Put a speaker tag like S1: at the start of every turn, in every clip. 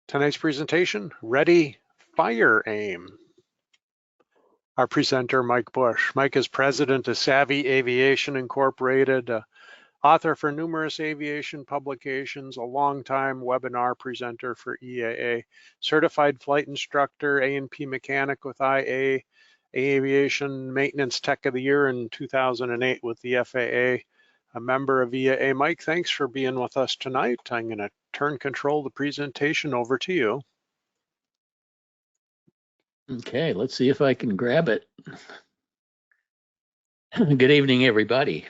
S1: Tonight's presentation, Ready, Fire, Aim. Our presenter, Mike Bush. Mike is president of Savvy Aviation Incorporated, author for numerous aviation publications, a longtime webinar presenter for EAA, certified flight instructor, A&P mechanic with IA, Aviation Maintenance Tech of the Year in 2008 with the FAA, a member of EAA. Mike, thanks for being with us tonight. I'm going to turn control of the presentation over to you.
S2: Okay, let's see if I can grab it. Good evening, everybody.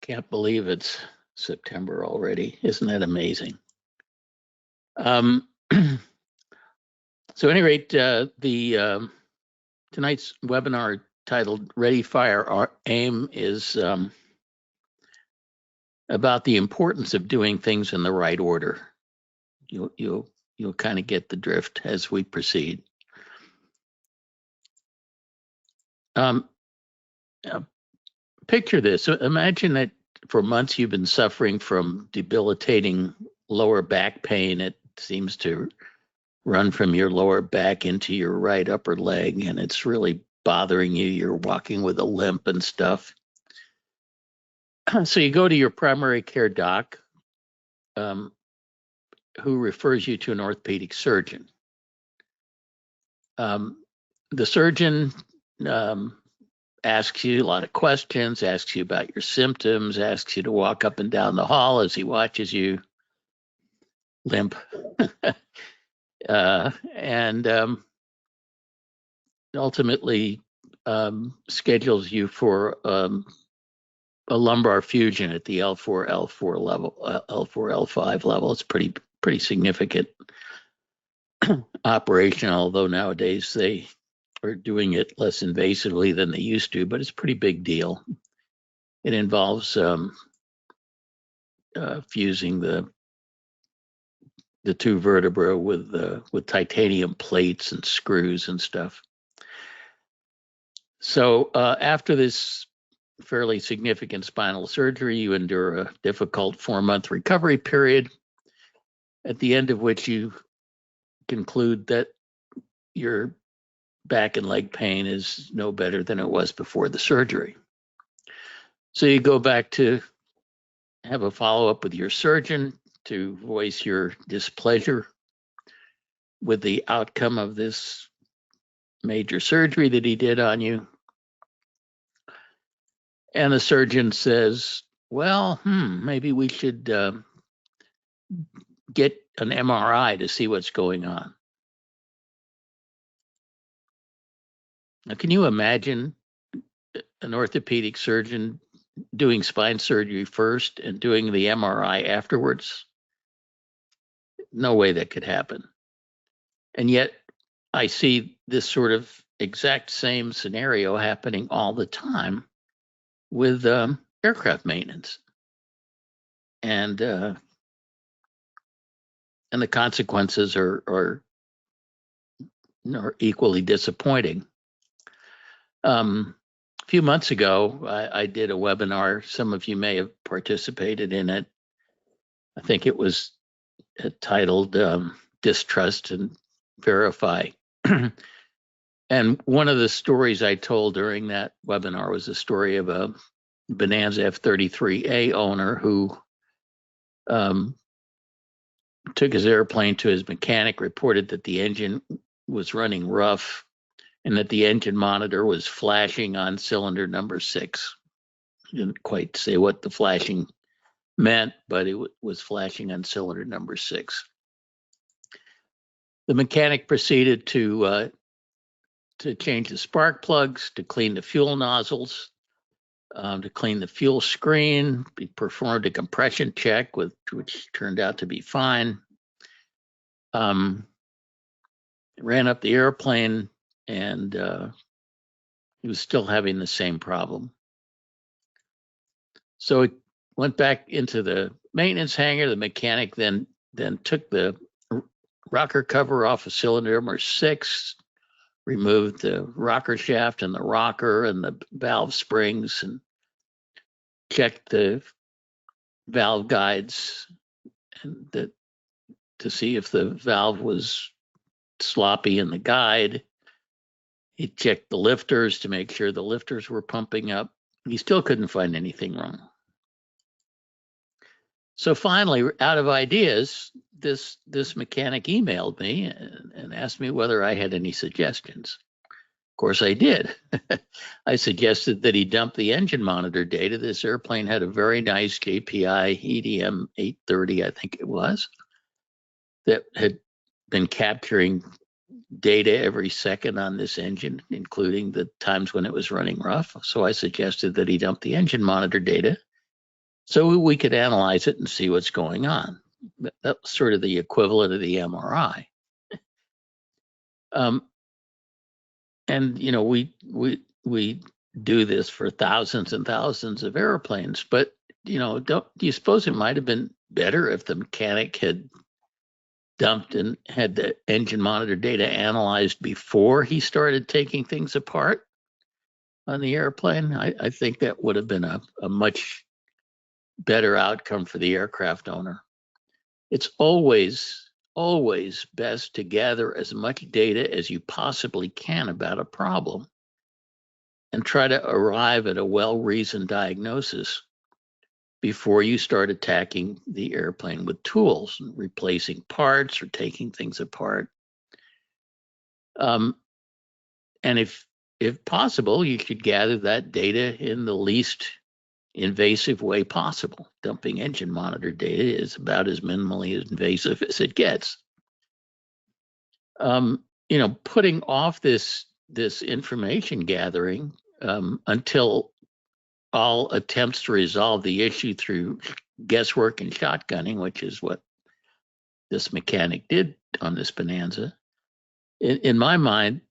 S2: Can't believe it's September already. Isn't that amazing? So at any rate, tonight's webinar titled Ready, Fire, Aim is about the importance of doing things in the right order. You'll kind of get the drift as we proceed. Picture this. Imagine that for months you've been suffering from debilitating lower back pain. It seems to run from your lower back into your right upper leg, and it's really bothering you. You're walking with a limp and stuff. So you go to your primary care doc, who refers you to an orthopedic surgeon. The surgeon asks you a lot of questions, asks you about your symptoms, asks you to walk up and down the hall as he watches you limp, and ultimately schedules you for a lumbar fusion at the L4 level, L5 level. It's pretty significant operation, although nowadays they are doing it less invasively than they used to, but it's a pretty big deal. It involves fusing the two vertebrae with titanium plates and screws and stuff. So after this fairly significant spinal surgery, you endure a difficult 4-month recovery period, at the end of which you conclude that your back and leg pain is no better than it was before the surgery. So you go back to have a follow-up with your surgeon to voice your displeasure with the outcome of this major surgery that he did on you. And the surgeon says, well, maybe we should get an MRI to see what's going on. Now, can you imagine an orthopedic surgeon doing spine surgery first and doing the MRI afterwards? No way that could happen. And yet I see this sort of exact same scenario happening all the time with aircraft maintenance. And the consequences are equally disappointing. A few months ago, I did a webinar. Some of you may have participated in it. I think it was titled Distrust and Verify. And one of the stories I told during that webinar was a story of a Bonanza F-33A owner who took his airplane to his mechanic, reported that the engine was running rough and that the engine monitor was flashing on cylinder number 6. He didn't quite say what the flashing meant, but it was flashing on cylinder number 6. The mechanic proceeded to change the spark plugs, to clean the fuel nozzles, to clean the fuel screen. He performed a compression check, which turned out to be fine. Ran up the airplane, and he was still having the same problem. So he went back into the maintenance hangar. The mechanic then took the rocker cover off of cylinder number 6, removed the rocker shaft and the rocker and the valve springs, and checked the valve guides and that to see if the valve was sloppy in the guide. He checked the lifters to make sure the lifters were pumping up. He still couldn't find anything wrong. So finally, out of ideas, this mechanic emailed me and asked me whether I had any suggestions. Of course, I did. I suggested that he dump the engine monitor data. This airplane had a very nice JPI EDM 830, I think it was, that had been capturing data every second on this engine, including the times when it was running rough. So I suggested that he dump the engine monitor data so we could analyze it and see what's going on. That was sort of the equivalent of the MRI. And you know, we do this for thousands and thousands of airplanes, but you know, do you suppose it might have been better if the mechanic had dumped and had the engine monitor data analyzed before he started taking things apart on the airplane? I think that would have been a much better outcome for the aircraft owner. It's always best to gather as much data as you possibly can about a problem and try to arrive at a well-reasoned diagnosis before you start attacking the airplane with tools and replacing parts or taking things apart. And if possible, you should gather that data in the least invasive way possible. Dumping engine monitor data is about as minimally invasive as it gets. You know, putting off this information gathering until all attempts to resolve the issue through guesswork and shotgunning, which is what this mechanic did on this Bonanza, in my mind,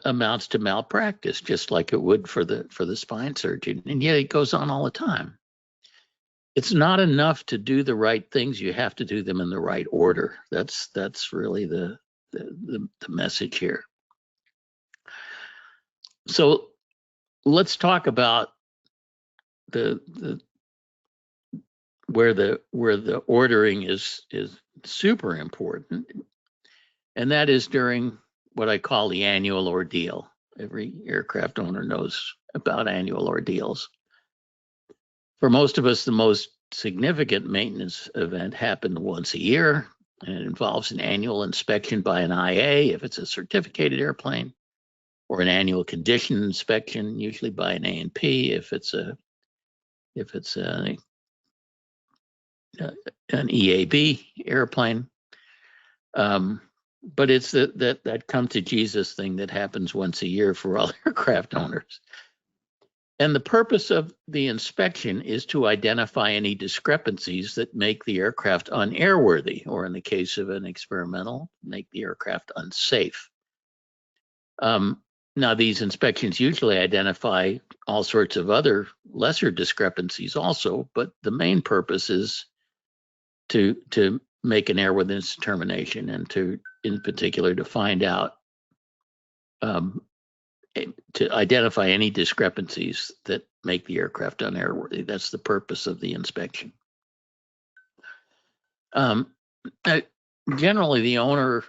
S2: amounts to malpractice, just like it would for the spine surgeon. And yet it goes on all the time. It's not enough to do the right things. You have to do them in the right order. That's really the message here. So let's talk about where the ordering is super important, and that is during what I call the annual ordeal. Every aircraft owner knows about annual ordeals. For most of us, the most significant maintenance event happened once a year, and it involves an annual inspection by an IA if it's a certificated airplane, or an annual condition inspection, usually by an A&P if it's an EAB airplane. But it's that come to Jesus thing that happens once a year for all aircraft owners. And the purpose of the inspection is to identify any discrepancies that make the aircraft unairworthy, or in the case of an experimental, make the aircraft unsafe. Now, these inspections usually identify all sorts of other lesser discrepancies also, but the main purpose is to make an airworthiness determination, and in particular, to find out, to identify any discrepancies that make the aircraft unairworthy. That's the purpose of the inspection. Generally, the owner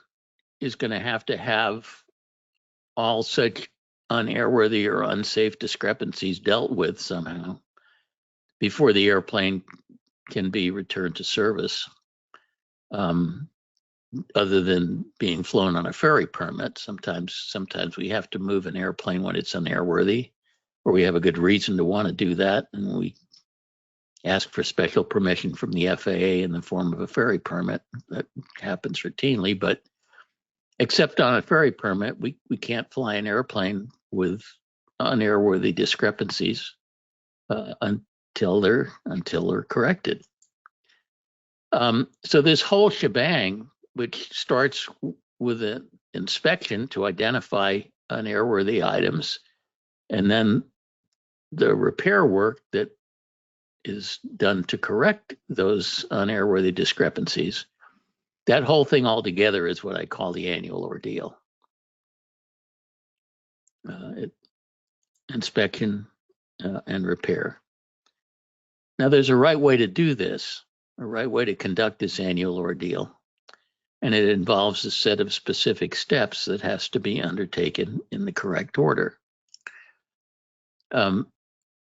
S2: is going to have all such unairworthy or unsafe discrepancies dealt with somehow before the airplane can be returned to service, other than being flown on a ferry permit. Sometimes we have to move an airplane when it's unairworthy, or we have a good reason to want to do that, and we ask for special permission from the FAA in the form of a ferry permit. That happens routinely, but except on a ferry permit, we can't fly an airplane with unairworthy discrepancies until they're corrected. So this whole shebang, which starts with an inspection to identify unairworthy items, and then the repair work that is done to correct those unairworthy discrepancies, that whole thing altogether is what I call the annual ordeal. Inspection and repair. Now, there's a right way to do this. right way to conduct this annual ordeal. And it involves a set of specific steps that has to be undertaken in the correct order. And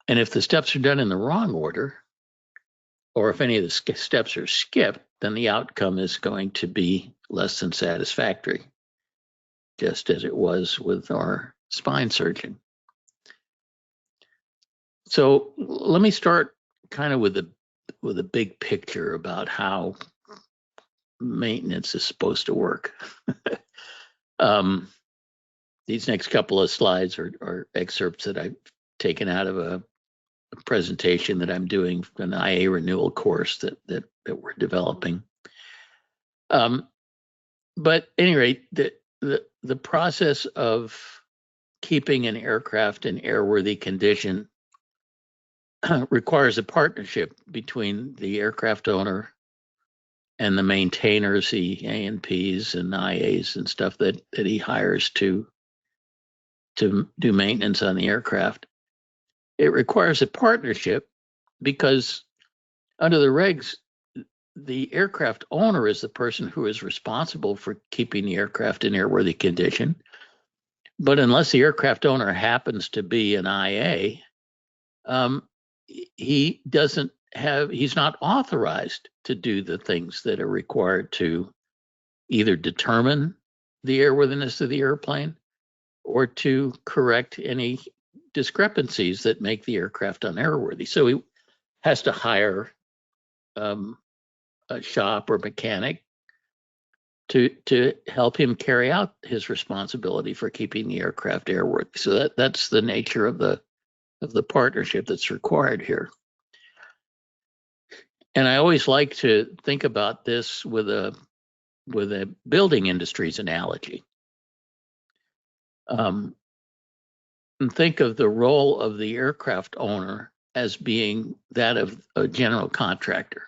S2: if the steps are done in the wrong order, or if any of the steps are skipped, then the outcome is going to be less than satisfactory, just as it was with our spine surgeon. So let me start kind of with a big picture about how maintenance is supposed to work. These next couple of slides are excerpts that I've taken out of a presentation that I'm doing, an IA renewal course that we're developing. But at any rate, the process of keeping an aircraft in airworthy condition requires a partnership between the aircraft owner and the maintainers, the A&Ps and IAs and stuff that he hires to do maintenance on the aircraft. It requires a partnership because under the regs, the aircraft owner is the person who is responsible for keeping the aircraft in airworthy condition. But unless the aircraft owner happens to be an IA, he's not authorized to do the things that are required to either determine the airworthiness of the airplane or to correct any discrepancies that make the aircraft unairworthy. So he has to hire a shop or mechanic to help him carry out his responsibility for keeping the aircraft airworthy. So that's the nature of the partnership that's required here. And I always like to think about this with a building industries analogy. And think of the role of the aircraft owner as being that of a general contractor,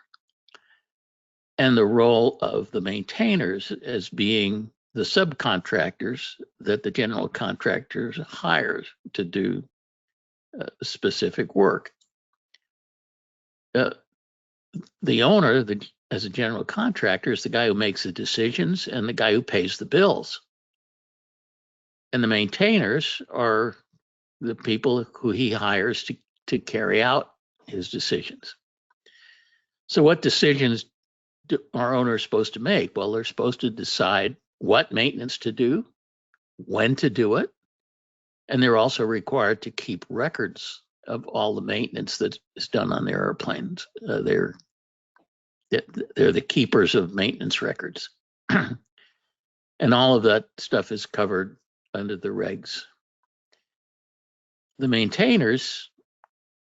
S2: and the role of the maintainers as being the subcontractors that the general contractors hires to do specific work. The owner, as a general contractor, is the guy who makes the decisions and the guy who pays the bills. And the maintainers are the people who he hires to carry out his decisions. So what decisions are owners supposed to make? Well, they're supposed to decide what maintenance to do, when to do it, and they're also required to keep records of all the maintenance that is done on their airplanes. They're the keepers of maintenance records. And all of that stuff is covered under the regs. The maintainers,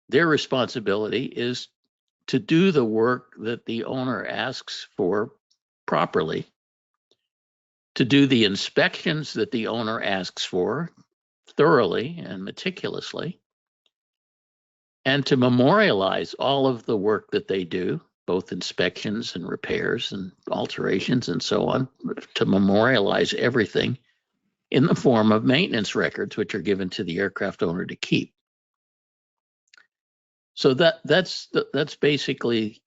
S2: their responsibility is to do the work that the owner asks for properly, to do the inspections that the owner asks for thoroughly and meticulously, and to memorialize all of the work that they do, both inspections and repairs and alterations and so on, to memorialize everything in the form of maintenance records, which are given to the aircraft owner to keep. So that's basically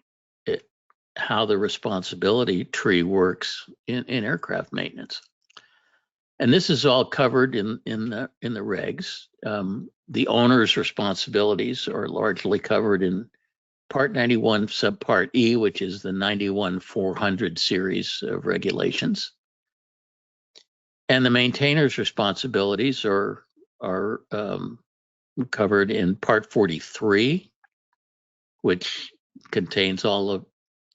S2: how the responsibility tree works in aircraft maintenance. And this is all covered in the regs. The owner's responsibilities are largely covered in Part 91, Subpart E, which is the 91-400 series of regulations. And the maintainer's responsibilities are covered in Part 43, which contains all of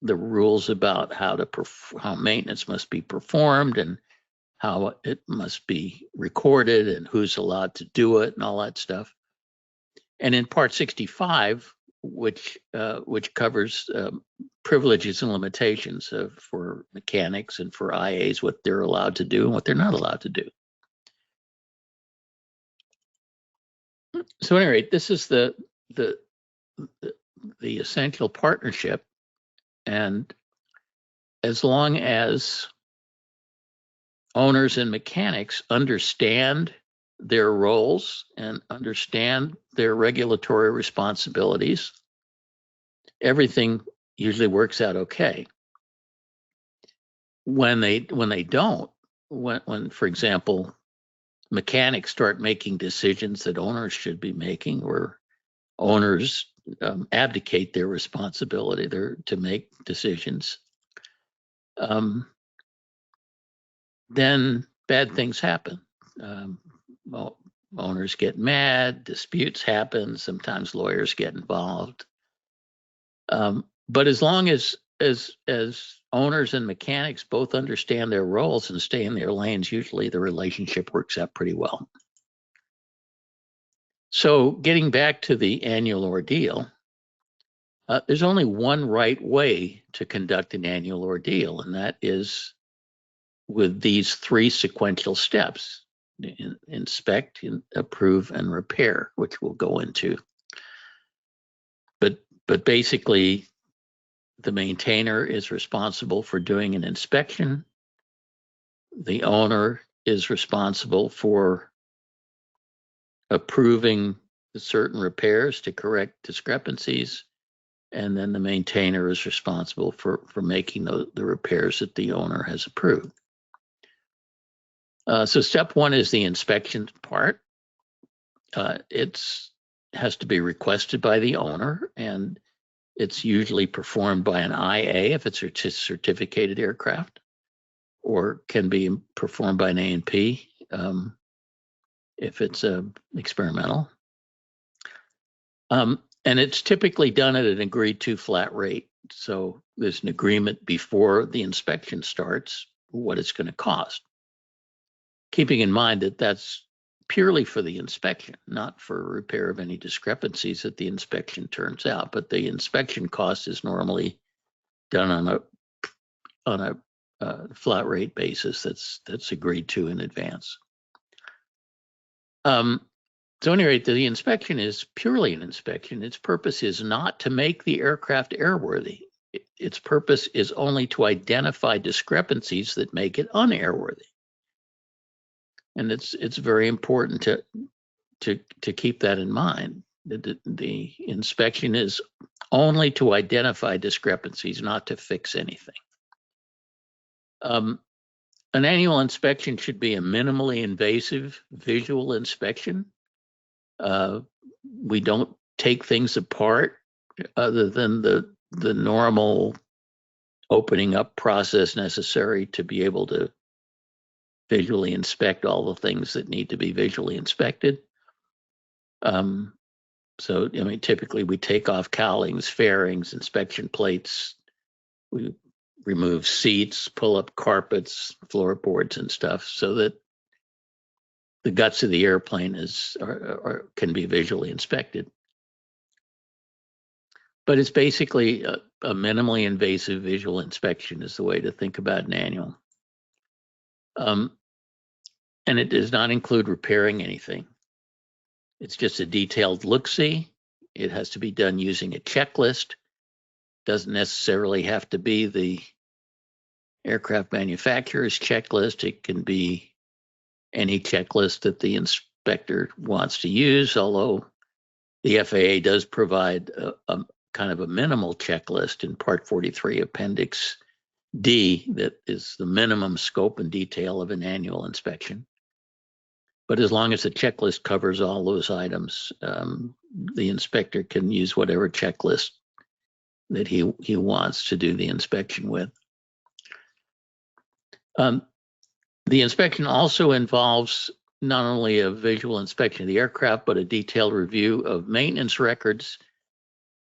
S2: the rules about how maintenance must be performed and how it must be recorded and who's allowed to do it and all that stuff. And in Part 65, which covers privileges and limitations for mechanics and for IAs, what they're allowed to do and what they're not allowed to do. So anyway, this is the essential partnership, and as long as owners and mechanics understand their roles and understand their regulatory responsibilities, everything usually works out okay. When they don't, when for example, mechanics start making decisions that owners should be making, or owners abdicate their responsibility to make decisions, then bad things happen. Well, owners get mad, disputes happen, sometimes lawyers get involved. But as long as owners and mechanics both understand their roles and stay in their lanes, usually the relationship works out pretty well. So getting back to the annual ordeal, there's only one right way to conduct an annual ordeal, and that is with these three sequential steps: inspect, approve, and repair, which we'll go into. But basically, the maintainer is responsible for doing an inspection. The owner is responsible for approving the certain repairs to correct discrepancies. And then the maintainer is responsible for making the repairs that the owner has approved. So step one is the inspection part. It has to be requested by the owner, and it's usually performed by an IA if it's a certificated aircraft, or can be performed by an A&P if it's experimental. And it's typically done at an agreed to flat rate. So there's an agreement before the inspection starts what it's going to cost. Keeping in mind that that's purely for the inspection, not for repair of any discrepancies that the inspection turns out. But the inspection cost is normally done on a flat rate basis that's agreed to in advance. So at any rate, the inspection is purely an inspection. Its purpose is not to make the aircraft airworthy. Its purpose is only to identify discrepancies that make it unairworthy. And it's very important to keep that in mind. The inspection is only to identify discrepancies, not to fix anything. An annual inspection should be a minimally invasive visual inspection. We don't take things apart other than the normal opening up process necessary to be able to visually inspect all the things that need to be visually inspected. So, I mean, typically we take off cowlings, fairings, inspection plates. We remove seats, pull up carpets, floorboards, and stuff, so that the guts of the airplane can be visually inspected. But it's basically a minimally invasive visual inspection is the way to think about an annual. And it does not include repairing anything. It's just a detailed look-see. It has to be done using a checklist. Doesn't necessarily have to be the aircraft manufacturer's checklist. It can be any checklist that the inspector wants to use, although the FAA does provide a kind of a minimal checklist in Part 43, Appendix D, that is the minimum scope and detail of an annual inspection. But as long as the checklist covers all those items, the inspector can use whatever checklist that he wants to do the inspection with. The inspection also involves not only a visual inspection of the aircraft, but a detailed review of maintenance records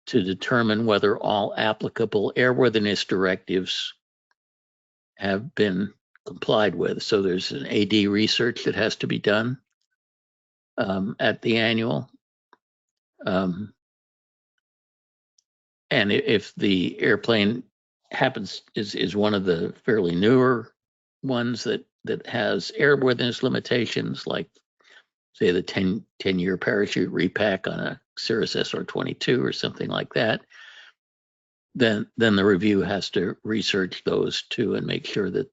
S2: to determine whether all applicable airworthiness directives have been complied with. So there's an AD research that has to be done at the annual. And if the airplane is one of the fairly newer ones that has airworthiness limitations, like say the 10-year parachute repack on a Cirrus SR-22 or something like that, then the review has to research those too and make sure that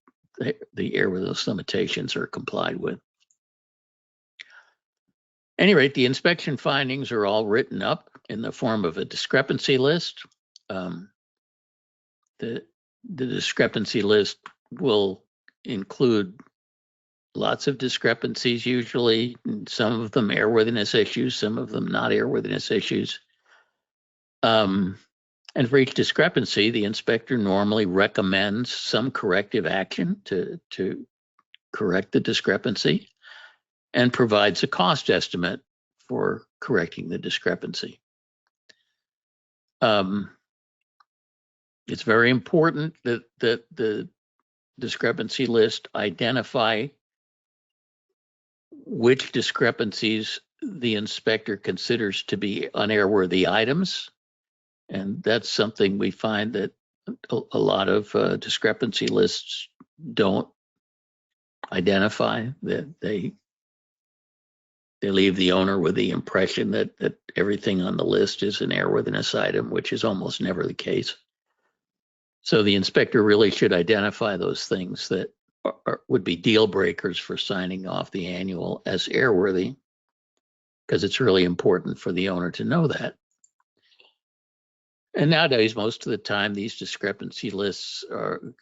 S2: the airworthiness limitations are complied with. At any rate, the inspection findings are all written up in the form of a discrepancy list. the discrepancy list will include lots of discrepancies usually, some of them airworthiness issues, some of them not airworthiness issues. And for each discrepancy, the inspector normally recommends some corrective action to correct the discrepancy and provides a cost estimate for correcting the discrepancy. It's very important that the discrepancy list identify which discrepancies the inspector considers to be unairworthy items. And that's something we find that a lot of discrepancy lists don't identify, that they leave the owner with the impression that everything on the list is an airworthiness item, which is almost never the case. So the inspector really should identify those things that would be deal breakers for signing off the annual as airworthy, because it's really important for the owner to know that. And nowadays, most of the time, these discrepancy lists are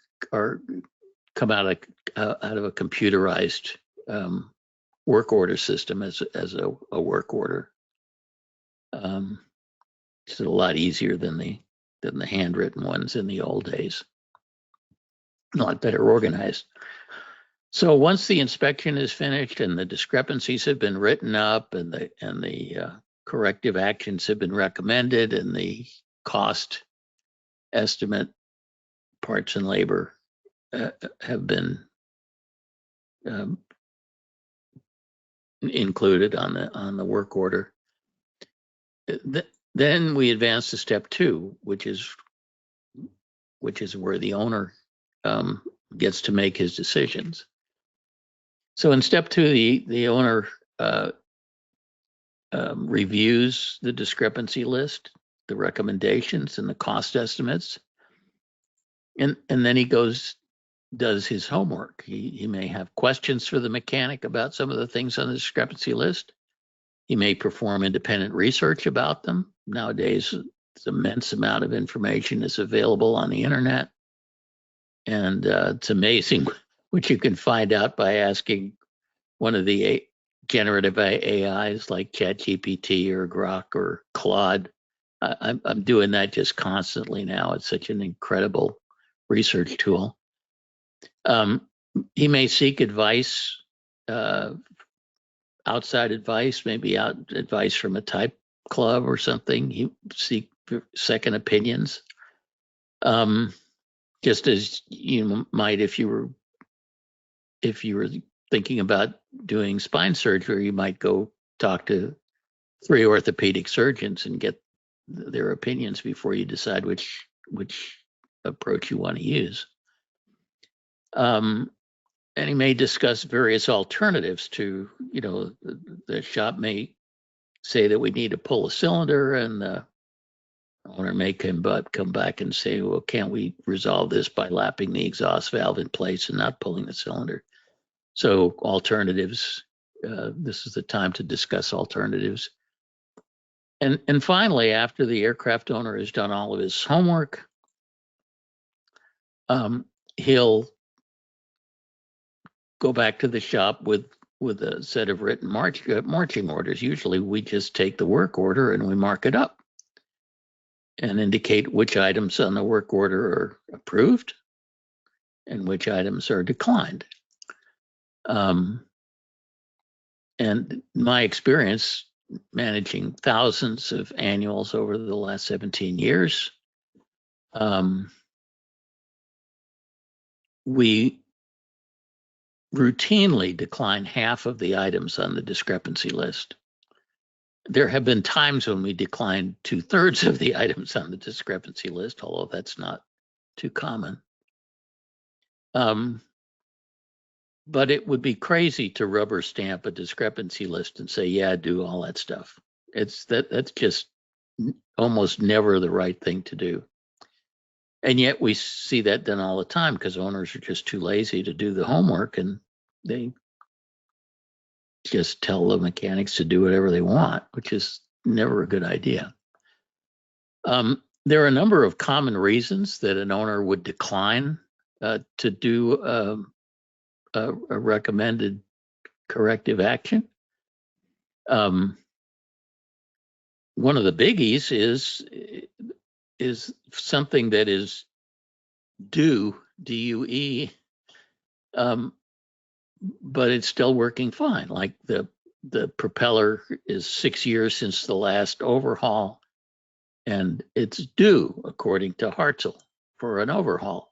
S2: come out of a computerized work order system as a work order. It's a lot easier than the handwritten ones in the old days. A lot better organized. So once the inspection is finished and the discrepancies have been written up and the corrective actions have been recommended and the cost estimate, parts and labor have been included on the work order, then we advance to step 2, which is where the owner gets to make his decisions. So in step 2, the owner reviews the discrepancy list, the recommendations, and the cost estimates, and then he does his homework. He may have questions for the mechanic about some of the things on the discrepancy list. He may perform independent research about them. Nowadays, an immense amount of information is available on the internet, and it's amazing what you can find out by asking one of the generative AIs like ChatGPT or Grok or Claude. I'm doing that just constantly now. It's such an incredible research tool. He may seek advice, outside advice, maybe advice from a type club or something. He seek second opinions, just as you might if you were thinking about doing spine surgery. You might go talk to 3 orthopedic surgeons and get their opinions before you decide which approach you want to use. And he may discuss various alternatives to, the shop may say that we need to pull a cylinder, and the owner may come back and say, well, can't we resolve this by lapping the exhaust valve in place and not pulling the cylinder? So alternatives, this is the time to discuss alternatives. And finally, after the aircraft owner has done all of his homework, he'll go back to the shop with a set of written marching orders. Usually we just take the work order and we mark it up and indicate which items on the work order are approved and which items are declined. And my experience managing thousands of annuals over the last 17 years, we routinely decline half of the items on the discrepancy list. There have been times when we declined 2/3 of the items on the discrepancy list, although that's not too common. But it would be crazy to rubber stamp a discrepancy list and say, yeah, do all that stuff. That's just almost never the right thing to do. And yet we see that done all the time because owners are just too lazy to do the homework, and they just tell the mechanics to do whatever they want, which is never a good idea. There are a number of common reasons that an owner would decline to do a recommended corrective action. One of the biggies is something that is due, DUE, but it's still working fine. Like the propeller is 6 years since the last overhaul, and it's due, according to Hartzell, for an overhaul.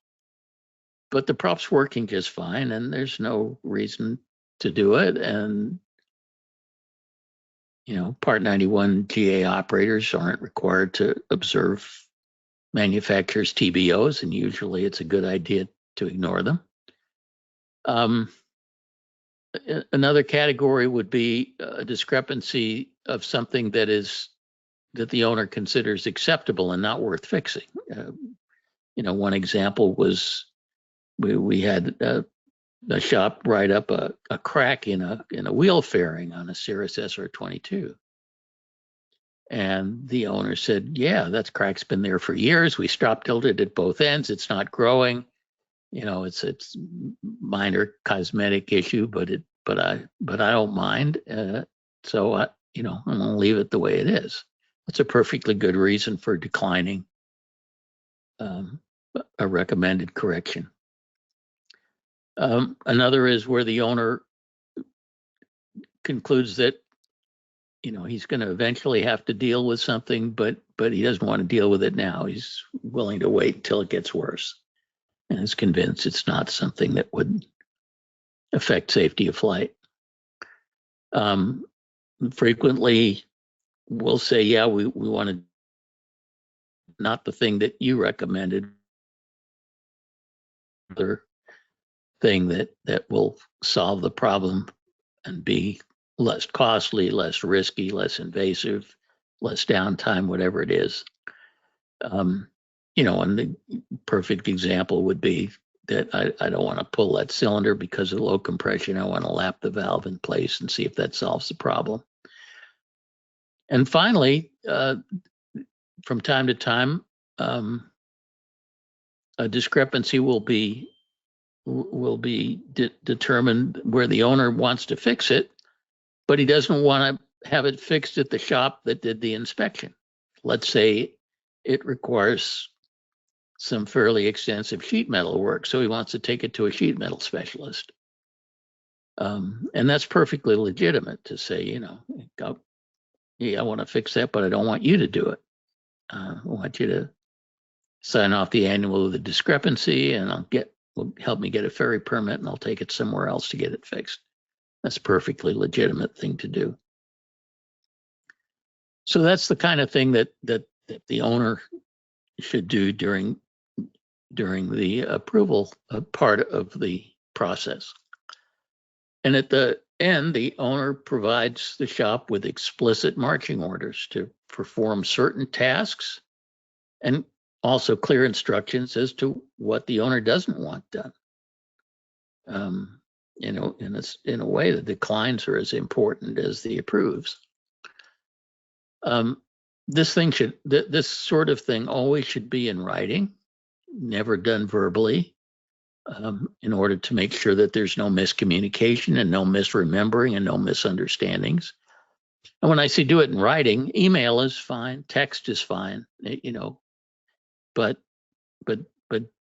S2: But the prop's working just fine, and there's no reason to do it. And, Part 91 GA operators aren't required to observe manufacturers' TBOs, and usually it's a good idea to ignore them. Another category would be a discrepancy of something that the owner considers acceptable and not worth fixing. One example was we had a shop write up a crack in a wheel fairing on a Cirrus SR22. And the owner said, yeah, that crack's been there for years. We strop tilted at both ends. It's not growing. It's minor cosmetic issue, but I don't mind. So I'm going to leave it the way it is. That's a perfectly good reason for declining a recommended correction. Another is where the owner concludes that he's going to eventually have to deal with something, but he doesn't want to deal with it now. He's willing to wait until it gets worse, and is convinced it's not something that would affect safety of flight. Frequently, we'll say, yeah, we want to, not the thing that you recommended, other thing that will solve the problem and be less costly, less risky, less invasive, less downtime, whatever it is. And the perfect example would be that I don't want to pull that cylinder because of low compression. I want to lap the valve in place and see if that solves the problem. And finally, from time to time, a discrepancy will be determined where the owner wants to fix it, but he doesn't want to have it fixed at the shop that did the inspection. Let's say it requires some fairly extensive sheet metal work, so he wants to take it to a sheet metal specialist. And that's perfectly legitimate to say, yeah, I want to fix that, but I don't want you to do it. I want you to sign off the annual of the discrepancy, and will help me get a ferry permit, and I'll take it somewhere else to get it fixed. That's a perfectly legitimate thing to do. So that's the kind of thing that the owner should do during the approval part of the process. And at the end, the owner provides the shop with explicit marching orders to perform certain tasks, and also clear instructions as to what the owner doesn't want done. In a way, the declines are as important as the approves. This sort of thing always should be in writing, never done verbally, in order to make sure that there's no miscommunication and no misremembering and no misunderstandings. And when I say do it in writing, email is fine, text is fine, but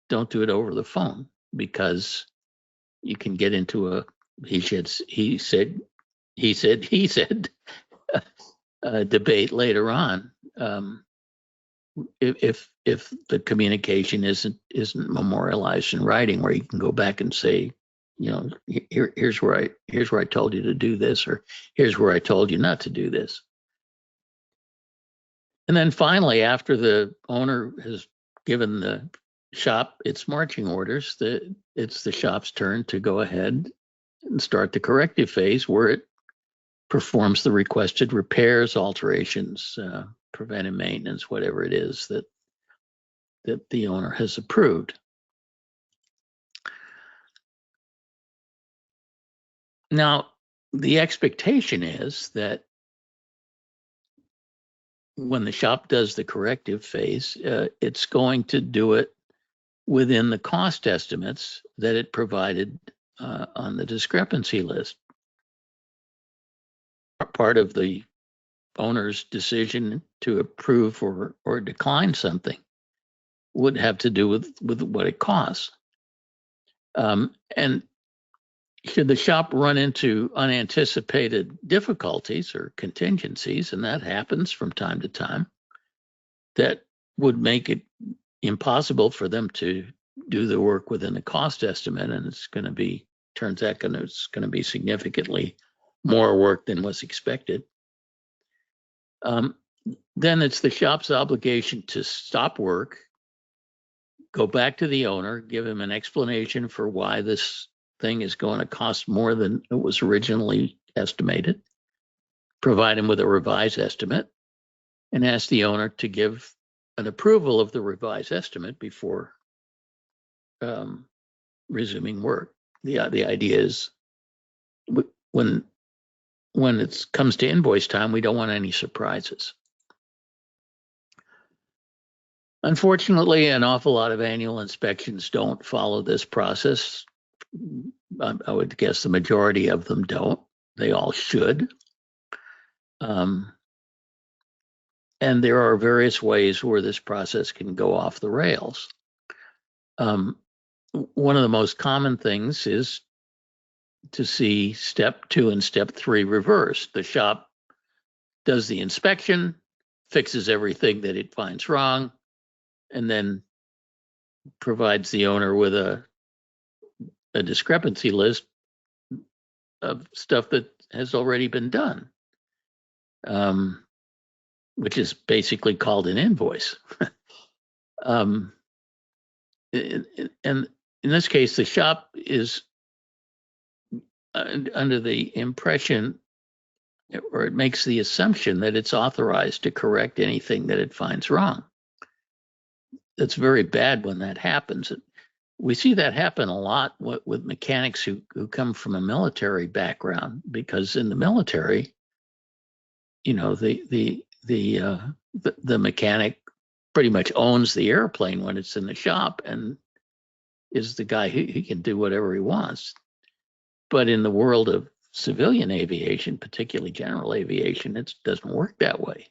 S2: don't do it over the phone, because you can get into a he said debate later on. If the communication isn't memorialized in writing, where you can go back and say, here's where I told you to do this, or here's where I told you not to do this. And then finally, after the owner has given the shop its marching orders, it's the shop's turn to go ahead and start the corrective phase, where it performs the requested repairs, alterations, preventive maintenance, whatever it is that the owner has approved. Now, the expectation is that when the shop does the corrective phase, it's going to do it within the cost estimates that it provided on the discrepancy list. Part of the owner's decision to approve or decline something would have to do with what it costs. And should the shop run into unanticipated difficulties or contingencies, and that happens from time to time, that would make it impossible for them to do the work within the cost estimate, and it's going to be significantly more work than was expected. Then it's the shop's obligation to stop work, go back to the owner, give him an explanation for why this thing is going to cost more than it was originally estimated, provide him with a revised estimate, and ask the owner to give an approval of the revised estimate before resuming work. The idea is when it comes to invoice time, we don't want any surprises. Unfortunately, an awful lot of annual inspections don't follow this process. I would guess the majority of them don't. They all should. And there are various ways where this process can go off the rails. One of the most common things is to see step 2 and step 3 reversed. The shop does the inspection, fixes everything that it finds wrong, and then provides the owner with a discrepancy list of stuff that has already been done, which is basically called an invoice. And in this case, the shop is under the impression, or it makes the assumption, that it's authorized to correct anything that it finds wrong. That's very bad when that happens. We see that happen a lot with mechanics who come from a military background, because in the military, you know, the mechanic pretty much owns the airplane when it's in the shop and is the guy who can do whatever he wants. But in the world of civilian aviation, particularly general aviation, it doesn't work that way.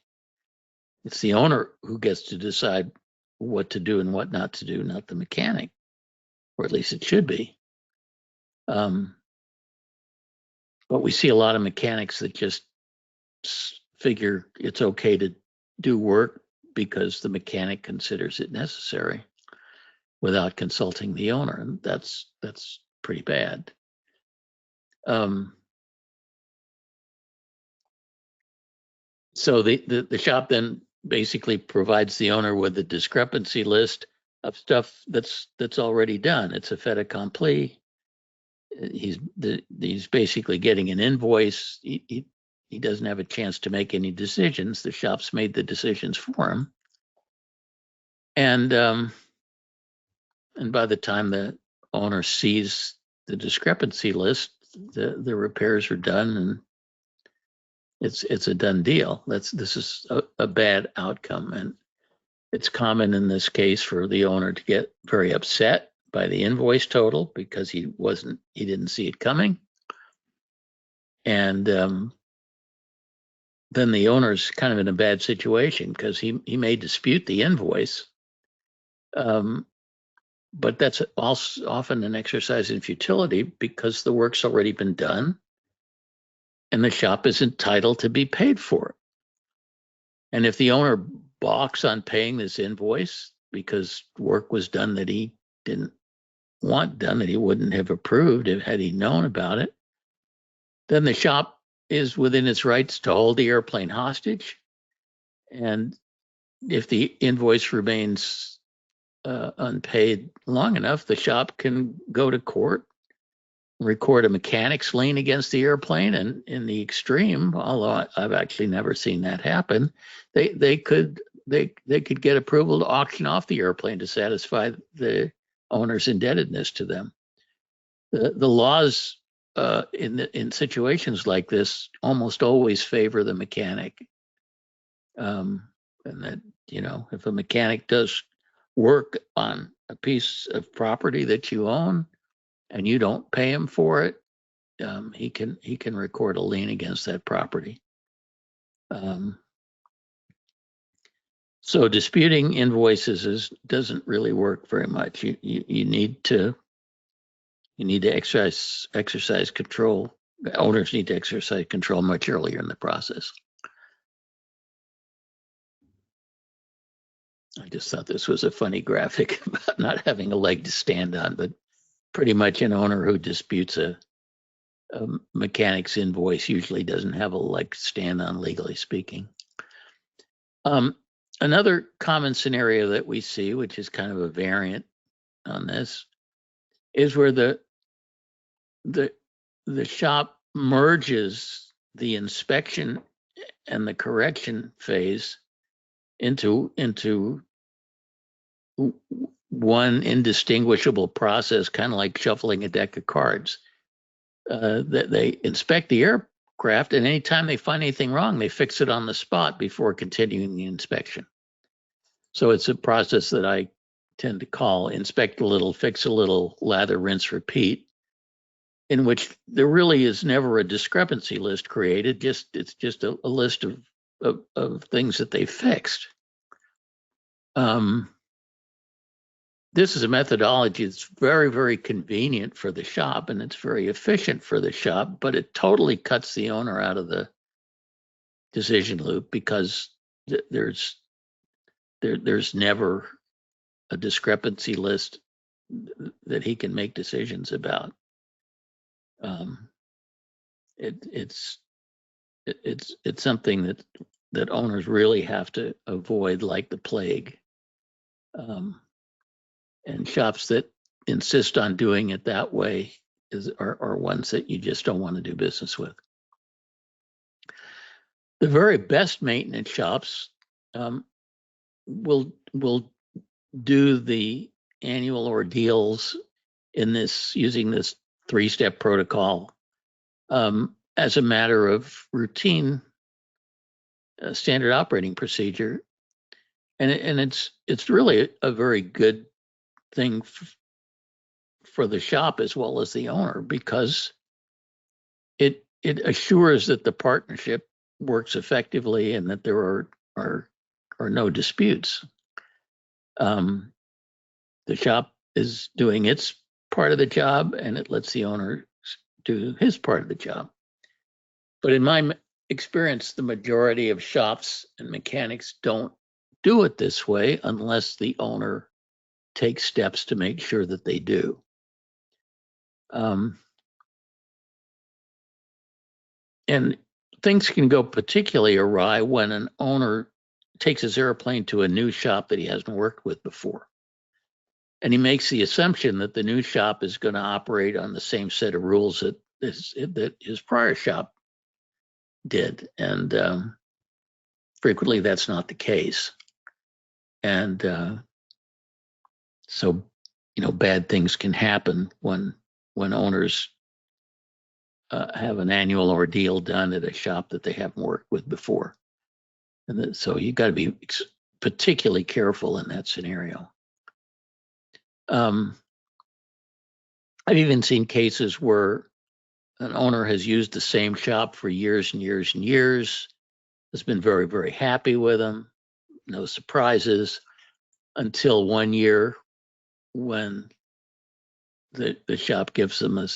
S2: It's the owner who gets to decide what to do and what not to do, not the mechanic, or at least it should be. But we see a lot of mechanics that just figure it's okay to do work because the mechanic considers it necessary without consulting the owner, and that's pretty bad. So the shop then basically provides the owner with a discrepancy list of stuff that's already done. It's a fait accompli. He's basically getting an invoice. He doesn't have a chance to make any decisions. The shop's made the decisions for him. And by the time the owner sees the discrepancy list, the repairs are done, and it's a done deal. This is a bad outcome, and it's common in this case for the owner to get very upset by the invoice total because he didn't see it coming, and then the owner's kind of in a bad situation because he may dispute the invoice, but that's also often an exercise in futility because the work's already been done and the shop is entitled to be paid for it. And if the owner balks on paying this invoice because work was done that he didn't want done, that he wouldn't have approved had he known about it, then the shop is within its rights to hold the airplane hostage. And if the invoice remains unpaid long enough, the shop can go to court, record a mechanic's lien against the airplane, and in the extreme, although I've actually never seen that happen, they could get approval to auction off the airplane to satisfy the owner's indebtedness to them. The laws in situations like this almost always favor the mechanic. and that, if a mechanic does work on a piece of property that you own and you don't pay him for it, he can record a lien against that property. So disputing invoices doesn't really work very much. You need to exercise control. Owners need to exercise control much earlier in the process. I just thought this was a funny graphic about not having a leg to stand on, but pretty much an owner who disputes a mechanic's invoice usually doesn't have a leg to stand on, legally speaking. Another common scenario that we see, which is kind of a variant on this, is where the shop merges the inspection and the correction phase into one indistinguishable process, kind of like shuffling a deck of cards. That they inspect the aircraft, and anytime they find anything wrong, they fix it on the spot before continuing the inspection. So it's a process that I tend to call inspect a little, fix a little, lather, rinse, repeat, in which there really is never a discrepancy list created. It's just a list of things that they fixed. This is a methodology that's very, very convenient for the shop, and it's very efficient for the shop, but it totally cuts the owner out of the decision loop, because there's never a discrepancy list that he can make decisions about. It's something that owners really have to avoid like the plague. And shops that insist on doing it that way are ones that you just don't want to do business with. The very best maintenance shops will do the annual ordeals using this 3-step protocol as a matter of routine standard operating procedure, and it's really a very good thing for the shop as well as the owner, because it assures that the partnership works effectively and that there are no disputes. The shop is doing its part of the job, and it lets the owner do his part of the job. But in my experience, the majority of shops and mechanics don't do it this way unless the owner take steps to make sure that they do. And things can go particularly awry when an owner takes his airplane to a new shop that he hasn't worked with before. And he makes the assumption that the new shop is going to operate on the same set of rules that his prior shop did. And frequently that's not the case. And so bad things can happen when owners have an annual ordeal done at a shop that they haven't worked with before. And so you've got to be particularly careful in that scenario. I've even seen cases where an owner has used the same shop for years and years and years, has been very, very happy with them, no surprises, until one year when the shop gives them a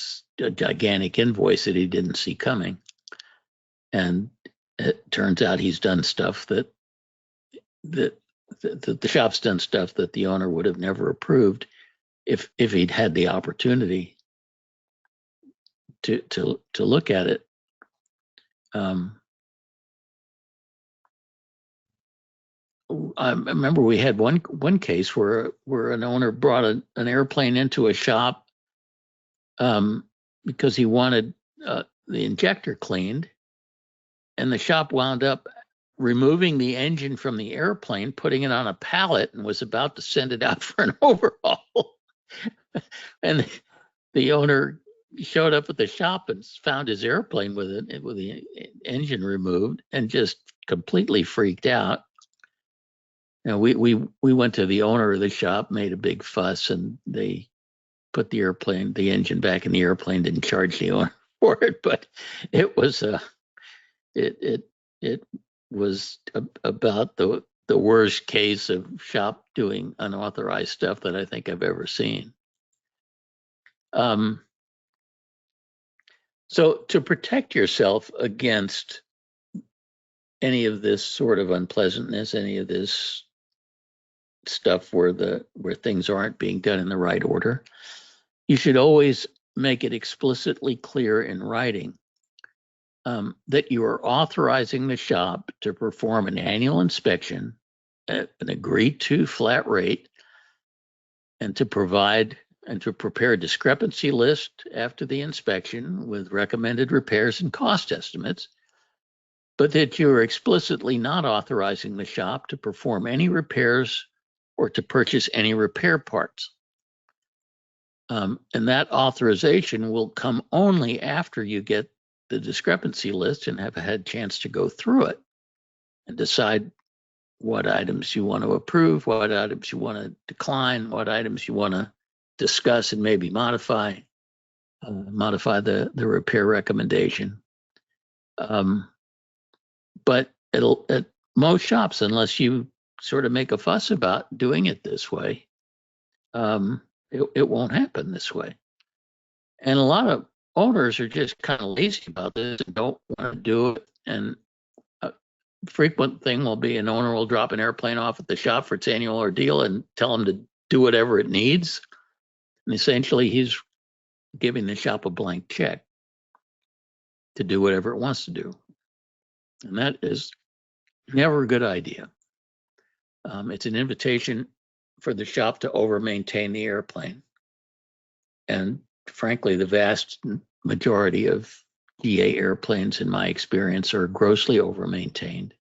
S2: gigantic invoice that he didn't see coming. And it turns out he's done stuff that the shop's done stuff that the owner would have never approved if he'd had the opportunity to look at it. I remember we had one case where an owner brought an airplane into a shop because he wanted the injector cleaned, and the shop wound up removing the engine from the airplane, putting it on a pallet, and was about to send it out for an overhaul. And the owner showed up at the shop and found his airplane with the engine removed, and just completely freaked out. Now we went to the owner of the shop, made a big fuss, and they put the engine back in the airplane, didn't charge the owner for it, but it was it was about the worst case of shop doing unauthorized stuff that I think I've ever seen. So to protect yourself against any of this sort of unpleasantness, any of this stuff where things aren't being done in the right order, you should always make it explicitly clear in writing that you are authorizing the shop to perform an annual inspection at an agreed to flat rate, and to prepare a discrepancy list after the inspection with recommended repairs and cost estimates, but that you are explicitly not authorizing the shop to perform any repairs or to purchase any repair parts. And that authorization will come only after you get the discrepancy list and have had a chance to go through it and decide what items you want to approve, what items you want to decline, what items you want to discuss and maybe modify the repair recommendation. But at most shops, unless you sort of make a fuss about doing it this way, it won't happen this way. And a lot of owners are just kind of lazy about this and don't want to do it. And a frequent thing will be an owner will drop an airplane off at the shop for its annual ordeal and tell them to do whatever it needs. And essentially, he's giving the shop a blank check to do whatever it wants to do. And that is never a good idea. It's an invitation for the shop to over-maintain the airplane. And frankly, the vast majority of GA airplanes, in my experience, are grossly over-maintained.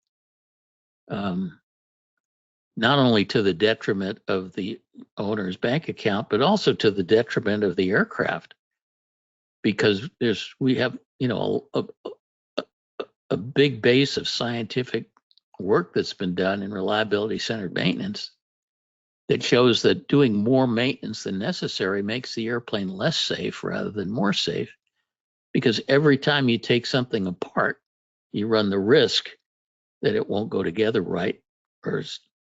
S2: Not only to the detriment of the owner's bank account, but also to the detriment of the aircraft, because we have a big base of scientific work that's been done in reliability-centered maintenance that shows that doing more maintenance than necessary makes the airplane less safe rather than more safe, because every time you take something apart, you run the risk that it won't go together right,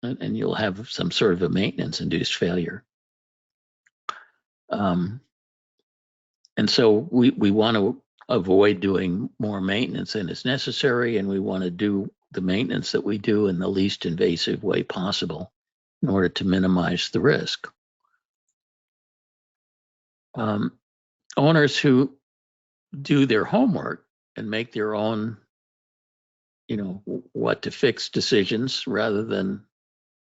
S2: and you'll have some sort of a maintenance-induced failure. And so we want to avoid doing more maintenance than is necessary, and we want to do the maintenance that we do in the least invasive way possible in order to minimize the risk. Owners who do their homework and make their own, what to fix decisions rather than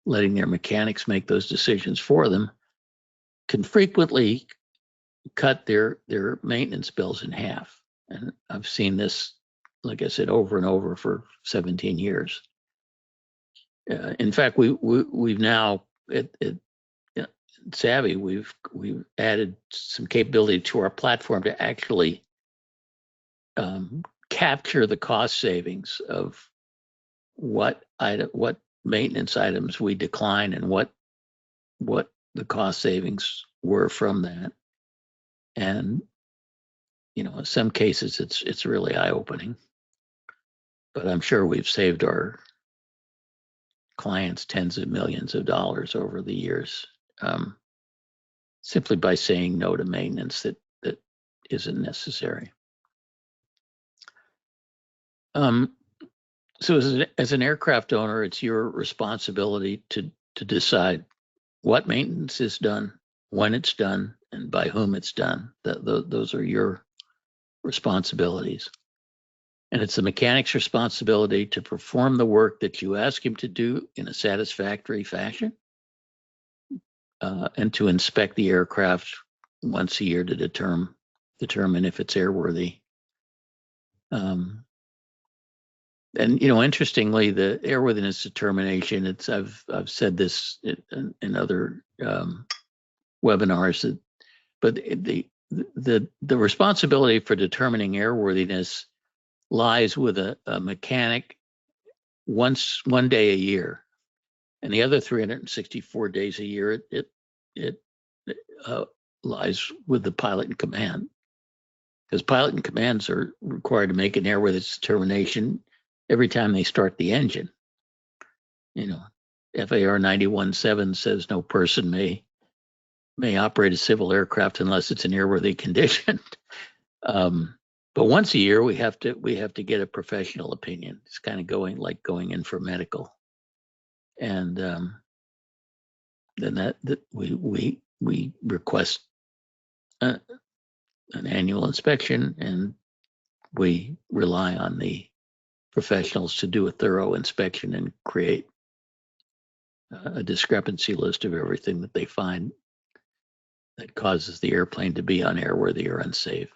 S2: letting their mechanics make those decisions for them can frequently cut their maintenance bills in half. And I've seen this, like I said, over and over for 17 years. In fact, we've now at Savvy, we've added some capability to our platform to actually capture the cost savings of what maintenance items we decline and what the cost savings were from that. And in some cases it's really eye-opening, but I'm sure we've saved our clients tens of millions of dollars over the years, simply by saying no to maintenance that isn't necessary. So as an aircraft owner, it's your responsibility to decide what maintenance is done, when it's done, and by whom it's done. Those are your responsibilities. And it's the mechanic's responsibility to perform the work that you ask him to do in a satisfactory fashion, and to inspect the aircraft once a year to determine if it's airworthy. And interestingly, the airworthiness determination, I've said this in other webinars, but the responsibility for determining airworthiness lies with a mechanic one day a year. And the other 364 days a year, it lies with the pilot in command, because pilot and commands are required to make an airworthiness determination every time they start the engine. You know, FAR 91.7 says no person may operate a civil aircraft unless it's in airworthy condition. But once a year, we have to get a professional opinion. It's kind of going in for medical, and then that we request an annual inspection, and we rely on the professionals to do a thorough inspection and create a discrepancy list of everything that they find that causes the airplane to be unairworthy or unsafe.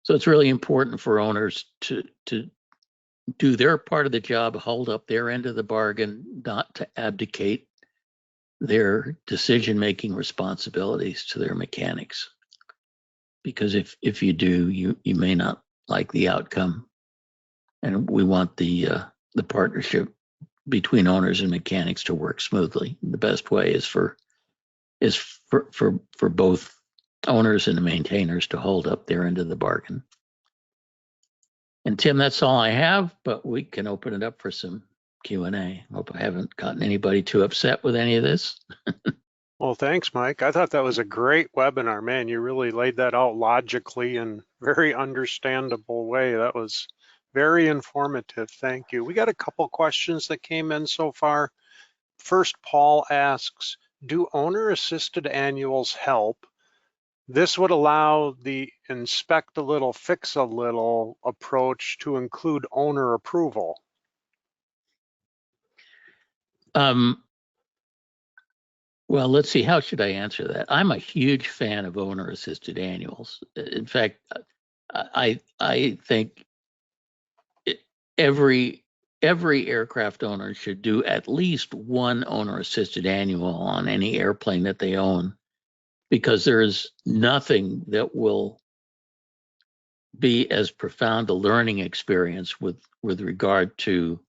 S2: So it's really important for owners to do their part of the job, hold up their end of the bargain, not to abdicate their decision-making responsibilities to their mechanics. Because if you do, you may not like the outcome. And we want the partnership between owners and mechanics to work smoothly. The best way is for both owners and the maintainers to hold up their end of the bargain. And Tim, that's all I have, but we can open it up for some Q&A. Hope I haven't gotten anybody too upset with any of this.
S1: Well, thanks, Mike. I thought that was a great webinar, man. You really laid that out logically and very understandable way. That was very informative. Thank you. We got a couple questions that came in so far. First, Paul asks, do owner-assisted annuals help? This would allow the inspect a little, fix a little approach to include owner approval.
S2: Well, let's see. How should I answer that? I'm a huge fan of owner-assisted annuals. In fact, I think every aircraft owner should do at least one owner-assisted annual on any airplane that they own, because there is nothing that will be as profound a learning experience with regard to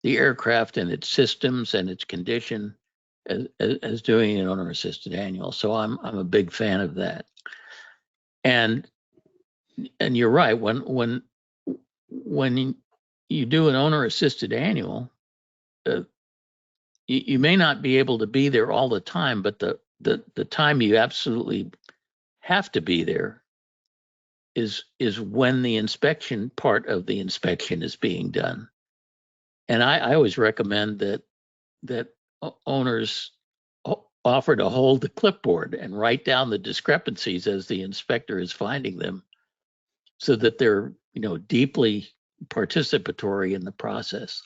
S2: the aircraft and its systems and its condition as doing an owner-assisted annual. So I'm a big fan of that. And you're right. When you do an owner-assisted annual, you may not be able to be there all the time, but the time you absolutely have to be there is when the inspection part of the inspection is being done. And I always recommend that owners offer to hold the clipboard and write down the discrepancies as the inspector is finding them, so that they're deeply participatory in the process.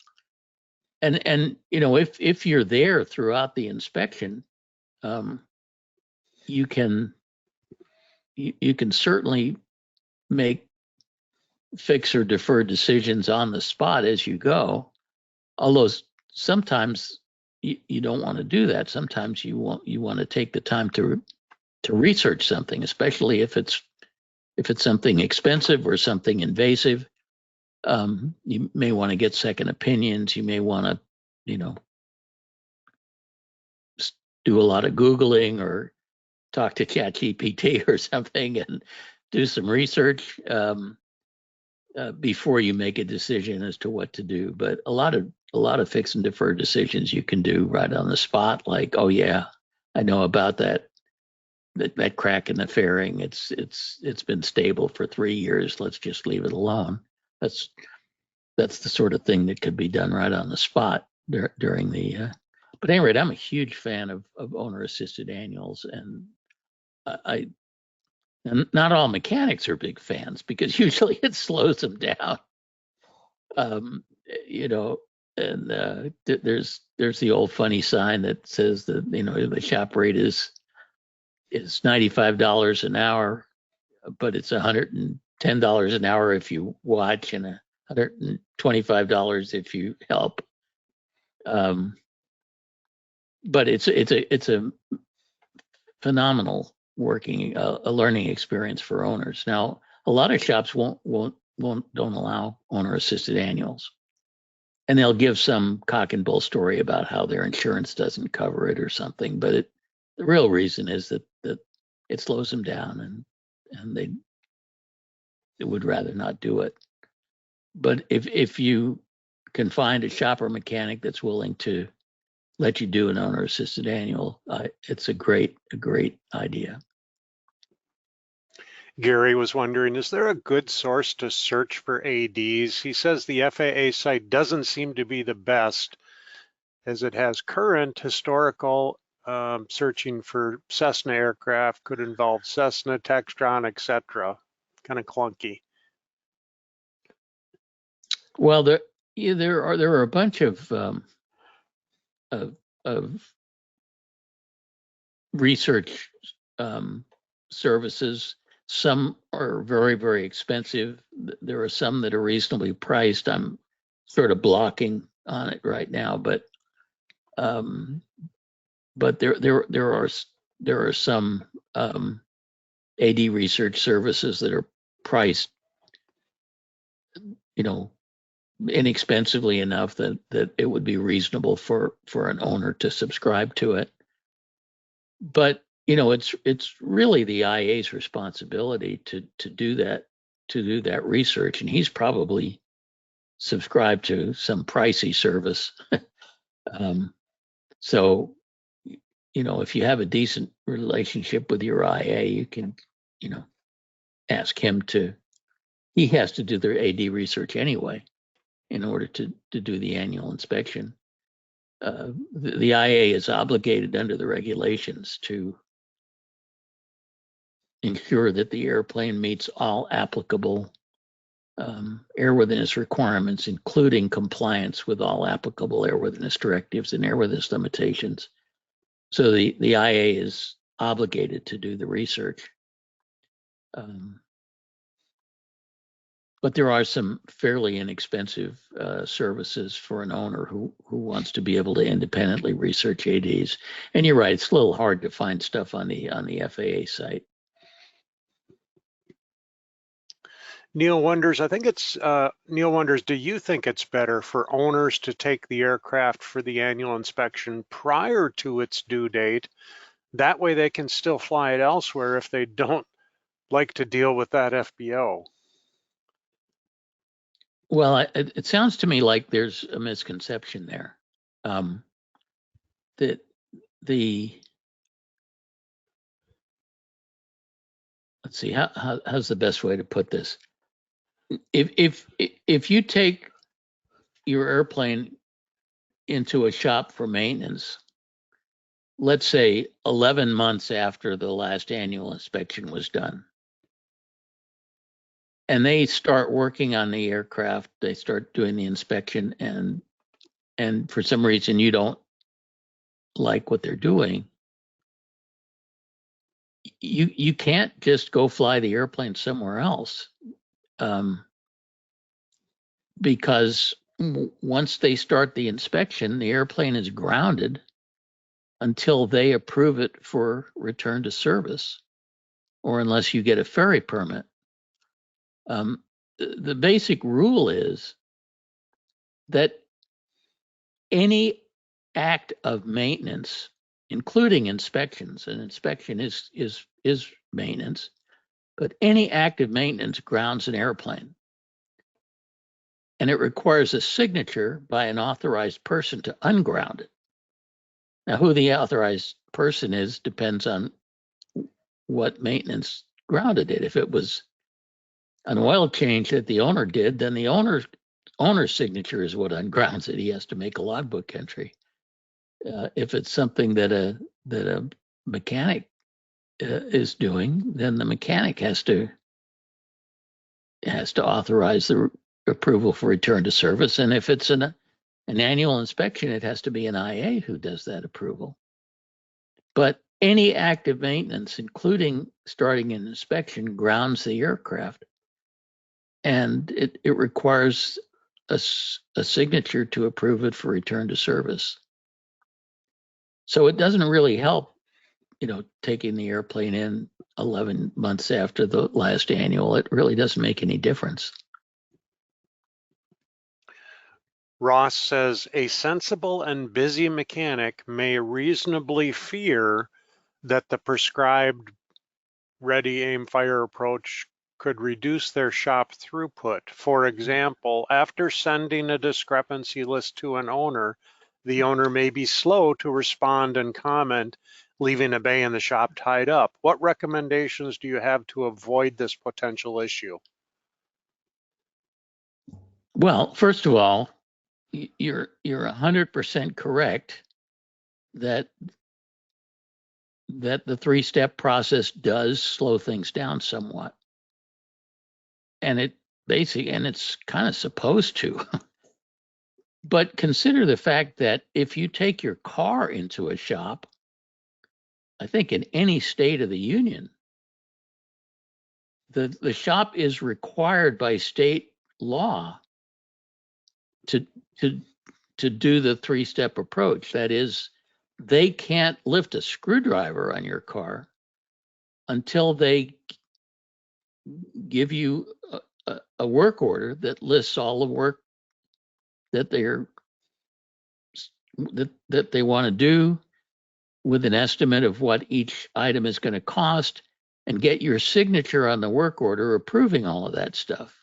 S2: And if you're there throughout the inspection, you can certainly make fix or defer decisions on the spot as you go. Although sometimes you don't want to do that. Sometimes you want to take the time to research something, especially if it's something expensive or something invasive. You may want to get second opinions. You may want to, do a lot of Googling or talk to ChatGPT or something and do some research before you make a decision as to what to do. But a lot of fix and defer decisions you can do right on the spot, like, oh yeah, I know about that crack in the fairing. It's been stable for 3 years. Let's just leave it alone. That's the sort of thing that could be done right on the spot during the. But anyway, I'm a huge fan of owner-assisted annuals, and and not all mechanics are big fans, because usually it slows them down. And there's the old funny sign that says that the shop rate is $95 an hour, but it's $110 an hour if you watch and $125 if you help. But it's a phenomenal a learning experience for owners. Now, a lot of shops don't allow owner assisted annuals. and they'll give some cock and bull story about how their insurance doesn't cover it or something. But the real reason is that it slows them down, and they would rather not do it. But if you can find a shopper mechanic that's willing to let you do an owner assisted annual, it's a great idea.
S1: Gary was wondering, is there a good source to search for ADs? He says the FAA site doesn't seem to be the best, as it has current historical searching for Cessna aircraft, could involve Cessna, Textron, etc. Kind of clunky.
S2: Well, there are a bunch of research services. Some are very, very expensive. There are some that are reasonably priced. I'm sort of blocking on it right now, but there are some AD research services that are priced, inexpensively enough that it would be reasonable for an owner to subscribe to it. But it's really the IA's responsibility to do that research, and he's probably subscribed to some pricey service. So if you have a decent relationship with your IA, you can ask him to. He has to do their AD research anyway in order to do the annual inspection. The IA is obligated under the regulations to ensure that the airplane meets all applicable airworthiness requirements, including compliance with all applicable airworthiness directives and airworthiness limitations. So the IA is obligated to do the research. But there are some fairly inexpensive services for an owner who wants to be able to independently research ADs. And you're right, it's a little hard to find stuff on the FAA site.
S1: Neil wonders, Neil wonders, do you think it's better for owners to take the aircraft for the annual inspection prior to its due date? That way they can still fly it elsewhere if they don't like to deal with that FBO.
S2: Well, it sounds to me like there's a misconception there. That let's see, how's the best way to put this? If you take your airplane into a shop for maintenance, let's say 11 months after the last annual inspection was done, and they start working on the aircraft, they start doing the inspection, and for some reason you don't like what they're doing, you can't just go fly the airplane somewhere else, because once they start the inspection, the airplane is grounded until they approve it for return to service, or unless you get a ferry permit. The basic rule is that any act of maintenance, including inspections, and inspection is maintenance, but any act of maintenance grounds an airplane. And it requires a signature by an authorized person to unground it. Now, who the authorized person is depends on what maintenance grounded it. If it was an oil change that the owner did, then the owner's signature is what ungrounds it. He has to make a logbook entry. If it's something that a mechanic is doing, then the mechanic has to authorize the approval for return to service. And if it's an annual inspection, it has to be an IA who does that approval. But any active maintenance, including starting an inspection, grounds the aircraft, and it requires a signature to approve it for return to service. So it doesn't really help, taking the airplane in 11 months after the last annual. It really doesn't make any difference.
S1: Ross says a sensible and busy mechanic may reasonably fear that the prescribed ready, aim, fire approach could reduce their shop throughput. For example, after sending a discrepancy list to an owner, the owner may be slow to respond and comment, leaving a bay in the shop tied up. What recommendations do you have to avoid this potential issue?
S2: Well, first of all, you're 100% correct that the three-step process does slow things down somewhat. And it's kind of supposed to. But consider the fact that if you take your car into a shop, I think in any state of the union, the shop is required by state law to do the three-step approach. That is, they can't lift a screwdriver on your car until they give you a work order that lists all the work that they want to do, with an estimate of what each item is going to cost, and get your signature on the work order approving all of that stuff.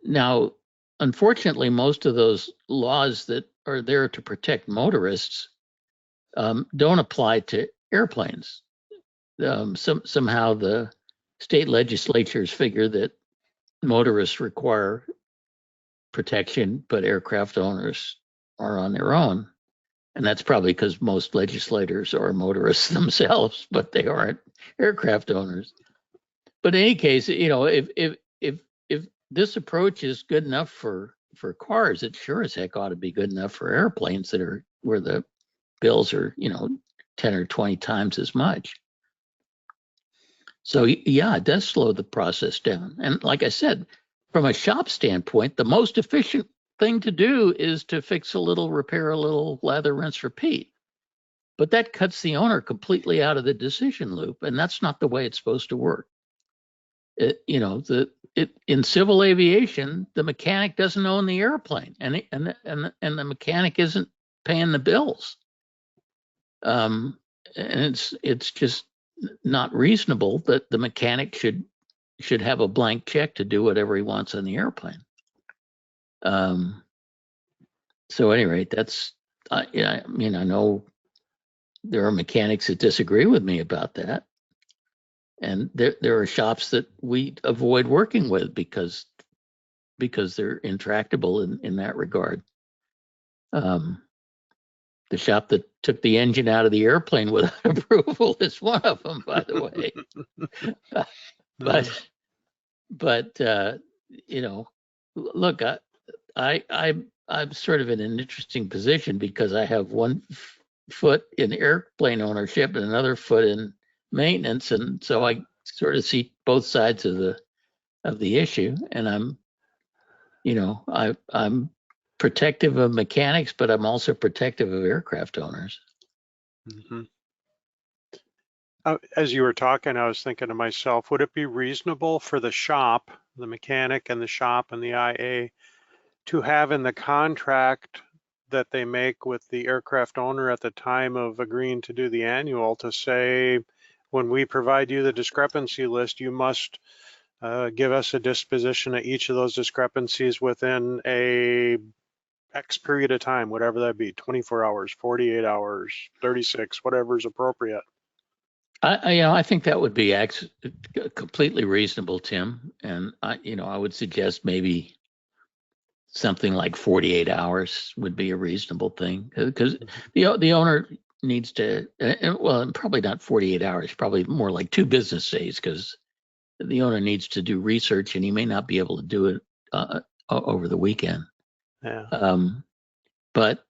S2: Now, unfortunately, most of those laws that are there to protect motorists don't apply to airplanes. Somehow the state legislatures figure that motorists require protection, but aircraft owners are on their own. And that's probably because most legislators are motorists themselves, but they aren't aircraft owners. But in any case, if this approach is good enough for cars, it sure as heck ought to be good enough for airplanes that are where the bills are, 10 or 20 times as much. So yeah, it does slow the process down. And like I said, from a shop standpoint, the most efficient thing to do is to fix a little, repair a little, lather, rinse, repeat. But that cuts the owner completely out of the decision loop, and that's not the way it's supposed to work. In civil aviation, the mechanic doesn't own the airplane, and the mechanic isn't paying the bills. And it's just not reasonable that the mechanic should have a blank check to do whatever he wants on the airplane. So at any rate, that's I know there are mechanics that disagree with me about that, and there are shops that we avoid working with because they're intractable in that regard. The shop that took the engine out of the airplane without approval is one of them, by the way. But look, I'm sort of in an interesting position because I have one foot in airplane ownership and another foot in maintenance, and so I sort of see both sides of the issue. And I'm protective of mechanics, but I'm also protective of aircraft owners.
S1: Mm-hmm. As you were talking, I was thinking to myself, would it be reasonable for the shop, the mechanic and the shop and the IA, to have in the contract that they make with the aircraft owner at the time of agreeing to do the annual to say, when we provide you the discrepancy list, you must give us a disposition of each of those discrepancies within a X period of time, whatever that be, 24 hours, 48 hours, 36, whatever is appropriate.
S2: I think that would be completely reasonable, Tim. And I would suggest maybe something like 48 hours would be a reasonable thing, because the owner needs to, well, probably not 48 hours, probably more like 2 business days, because the owner needs to do research and he may not be able to do it over the weekend.
S1: Yeah.
S2: But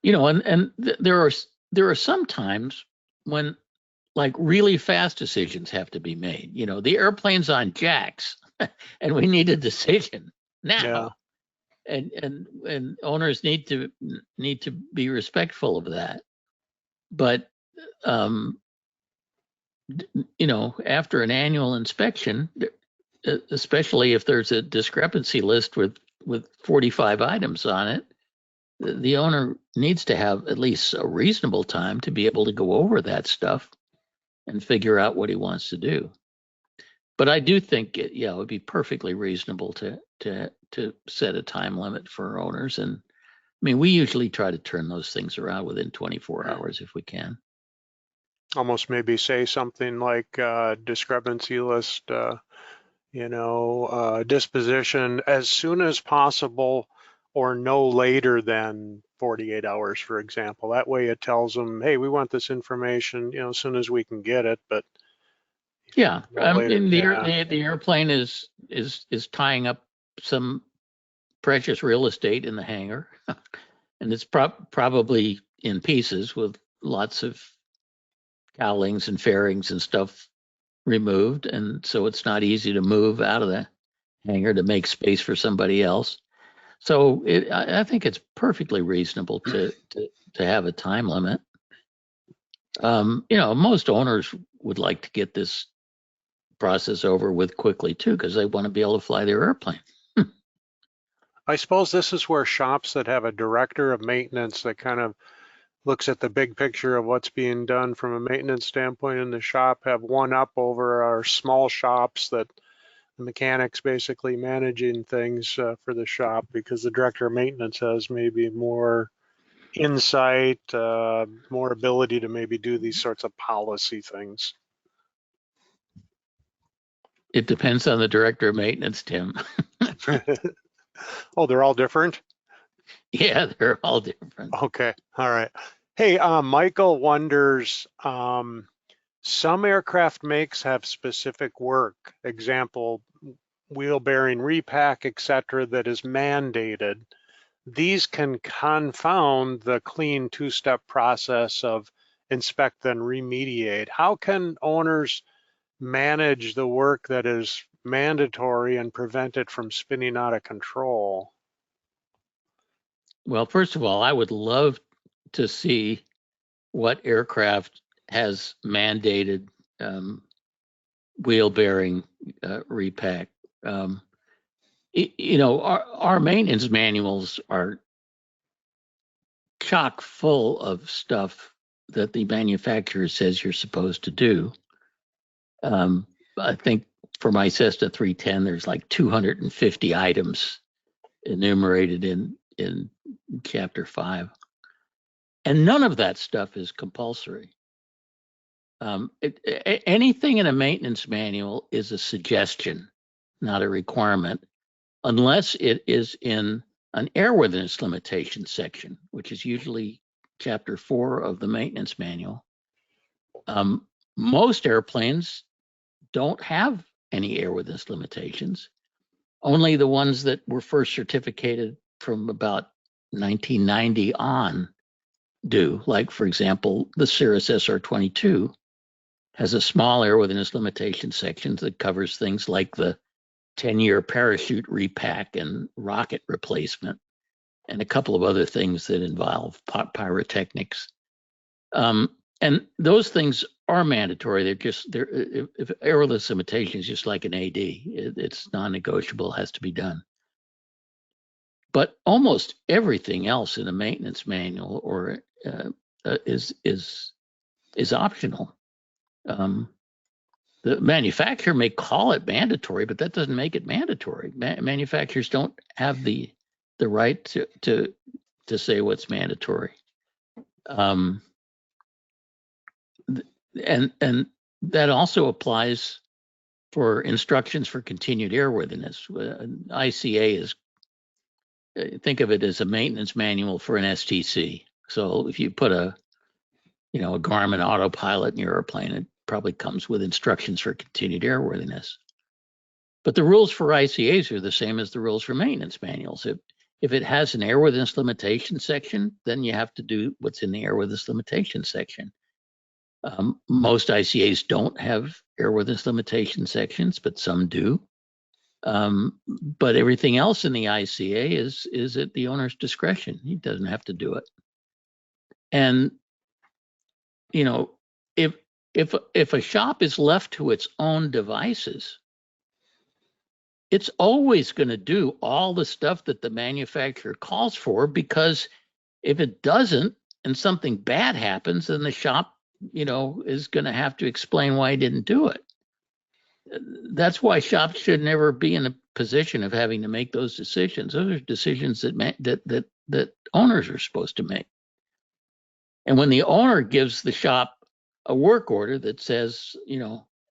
S2: and there are some times when like really fast decisions have to be made. The airplane's on jacks and we need a decision now. Yeah. And owners need to be respectful of that. But after an annual inspection, especially if there's a discrepancy list with 45 items on it, the owner needs to have at least a reasonable time to be able to go over that stuff and figure out what he wants to do. But I do think it would be perfectly reasonable to set a time limit for owners. And I mean, we usually try to turn those things around within 24 hours if we can.
S1: Almost maybe say something like discrepancy list, disposition as soon as possible or no later than 48 hours, for example. That way it tells them, hey, we want this information, as soon as we can get it, but
S2: yeah,
S1: no later.
S2: The airplane is tying up some precious real estate in the hangar, and it's probably in pieces with lots of cowlings and fairings and stuff removed, and so it's not easy to move out of the hangar to make space for somebody else. So I think it's perfectly reasonable to have a time limit. Most owners would like to get this process over with quickly too, because they want to be able to fly their airplane.
S1: I suppose this is where shops that have a director of maintenance that kind of looks at the big picture of what's being done from a maintenance standpoint in the shop have one up over our small shops that the mechanics basically managing things for the shop, because the director of maintenance has maybe more insight, more ability to maybe do these sorts of policy things.
S2: It depends on the director of maintenance, Tim.
S1: Oh, they're all different?
S2: Yeah, they're all different.
S1: Okay, all right. Hey, Michael wonders, some aircraft makes have specific work, example, wheel bearing repack, etc., that is mandated. These can confound the clean two-step process of inspect then remediate. How can owners manage the work that is mandatory and prevent it from spinning out of control?
S2: Well, first of all, I would love to see what aircraft has mandated wheel bearing repack. Our maintenance manuals are chock full of stuff that the manufacturer says you're supposed to do. I think for my Cessna 310, there's like 250 items enumerated in Chapter 5. And none of that stuff is compulsory. Anything in a maintenance manual is a suggestion, not a requirement, unless it is in an airworthiness limitation section, which is usually Chapter 4 of the maintenance manual. Most airplanes don't have any airworthiness limitations. Only the ones that were first certificated from about 1990 on do. Like, for example, the Cirrus SR-22 has a small airworthiness limitation section that covers things like the 10-year parachute repack and rocket replacement, and a couple of other things that involve pyrotechnics. And those things are mandatory. They're if airworthiness limitation is just like an AD. It's non-negotiable, has to be done. But almost everything else in a maintenance manual or is optional. The manufacturer may call it mandatory, but that doesn't make it mandatory. Manufacturers don't have the right to say what's mandatory. And that also applies for instructions for continued airworthiness. ICA is, think of it as a maintenance manual for an STC. So if you put a Garmin autopilot in your airplane, it probably comes with instructions for continued airworthiness. But the rules for ICAs are the same as the rules for maintenance manuals. If it has an airworthiness limitation section, then you have to do what's in the airworthiness limitation section. Most ICAs don't have airworthiness limitation sections, but some do. But everything else in the ICA is at the owner's discretion. He doesn't have to do it. And if a shop is left to its own devices, it's always going to do all the stuff that the manufacturer calls for, because if it doesn't and something bad happens, then the shop, is going to have to explain why he didn't do it. That's why shops should never be in a position of having to make those decisions. Those are decisions that owners are supposed to make. And when the owner gives the shop a work order that says,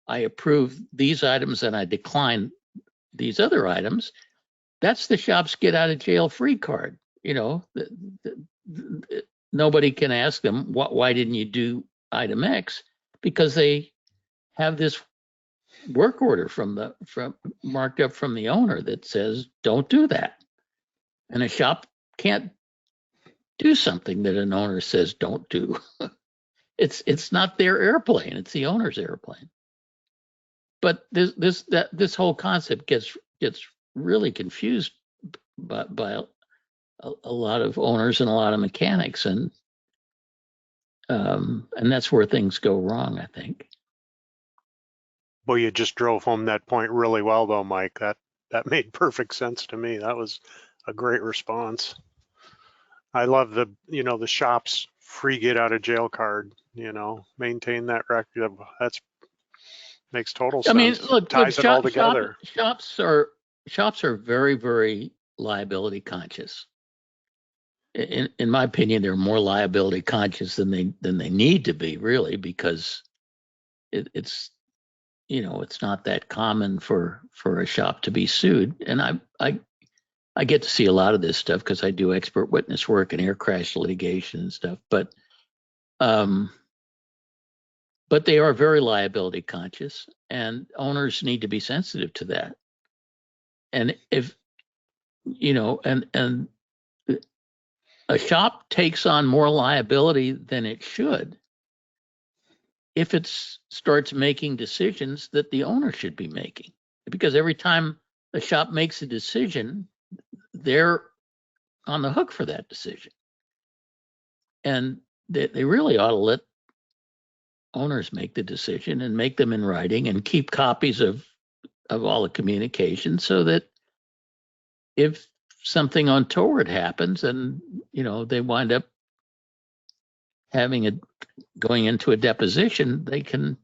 S2: I approve these items and I decline these other items, that's the shop's get out of jail free card. Nobody can ask them, why didn't you do item X? Because they have this work order from marked up from the owner that says, don't do that. And a shop can't do something that an owner says don't do. It's not their airplane, it's the owner's airplane. But this whole concept gets really confused by a lot of owners and a lot of mechanics, and that's where things go wrong, I think.
S1: Well, you just drove home that point really well, though, Mike. That made perfect sense to me. That was a great response. I love the shop's free get out of jail card. Maintain that record. That's makes total sense.
S2: I mean, look,
S1: ties it all together.
S2: Shops are very, very liability conscious. In my opinion, they're more liability conscious than they need to be, really, because it's not that common for a shop to be sued. And I get to see a lot of this stuff because I do expert witness work and air crash litigation and stuff. But they are very liability conscious, and owners need to be sensitive to that. And if and a shop takes on more liability than it should if it starts making decisions that the owner should be making, because every time a shop makes a decision, they're on the hook for that decision. And they really ought to let owners make the decision and make them in writing and keep copies of all the communication, so that if something untoward happens and they wind up going into a deposition, they can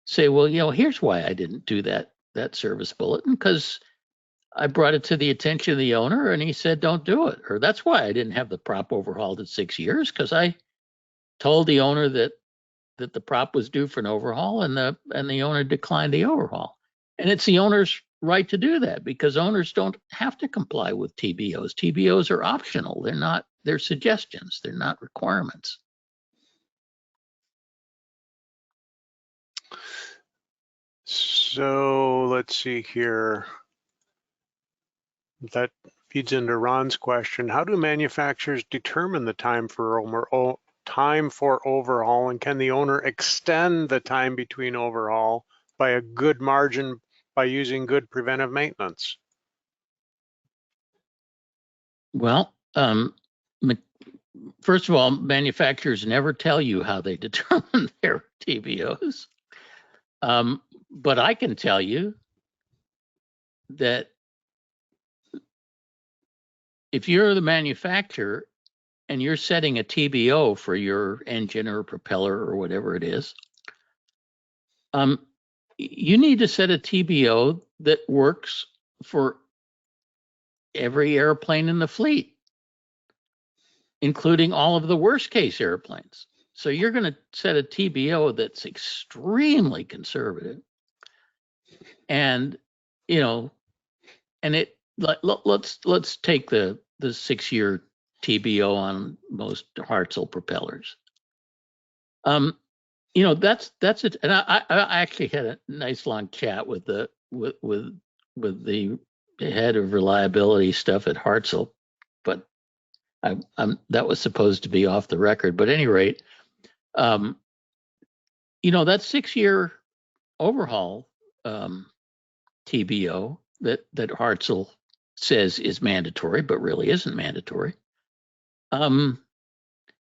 S2: say, well, here's why I didn't do that service bulletin, because I brought it to the attention of the owner and he said don't do it. Or that's why I didn't have the prop overhauled at 6 years, because I told the owner that the prop was due for an overhaul, and the owner declined the overhaul. And it's the owner's right to do that, because owners don't have to comply with TBOs. TBOs are optional. They're suggestions. They're not requirements.
S1: So let's see here. That feeds into Ron's question. How do manufacturers determine the time for overhaul, and can the owner extend the time between overhaul by a good margin by using good preventive maintenance?
S2: Well, first of all, manufacturers never tell you how they determine their TBOs. But I can tell you that if you're the manufacturer and you're setting a TBO for your engine or propeller or whatever it is, you need to set a TBO that works for every airplane in the fleet, including all of the worst case airplanes. So you're going to set a TBO that's extremely conservative. And, let's take the 6-year TBO on most Hartzell propellers. That's it. And I actually had a nice long chat with the head of reliability stuff at Hartzell, but that was supposed to be off the record. But at any rate, that 6-year overhaul TBO that Hartzell says is mandatory, but really isn't mandatory,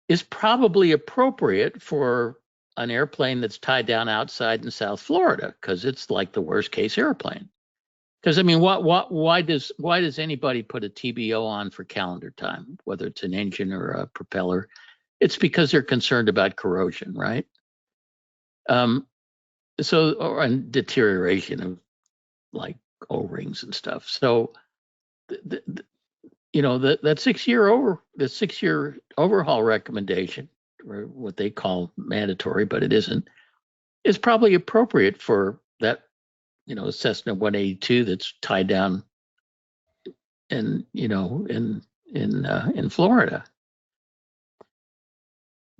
S2: is probably appropriate for an airplane that's tied down outside in South Florida, because it's like the worst case airplane. Because I mean, why does anybody put a TBO on for calendar time, whether it's an engine or a propeller? It's because they're concerned about corrosion, right? And deterioration of like O-rings and stuff. So, that 6-year overhaul recommendation, or what they call mandatory, but it isn't, is probably appropriate for that, Cessna 182 that's tied down in Florida.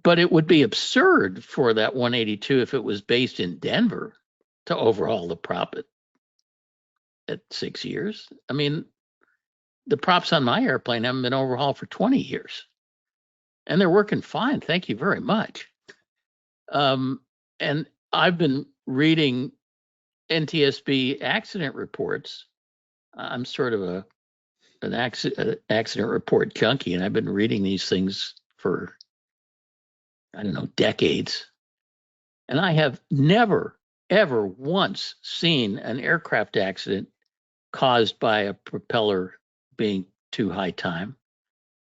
S2: But it would be absurd for that 182, if it was based in Denver, to overhaul the prop at 6 years. I mean, the props on my airplane haven't been overhauled for 20 years, and they're working fine. Thank you very much. And I've been reading NTSB accident reports. I'm sort of an accident report junkie, and I've been reading these things for, I don't know, decades. And I have never, ever once seen an aircraft accident caused by a propeller being too high time.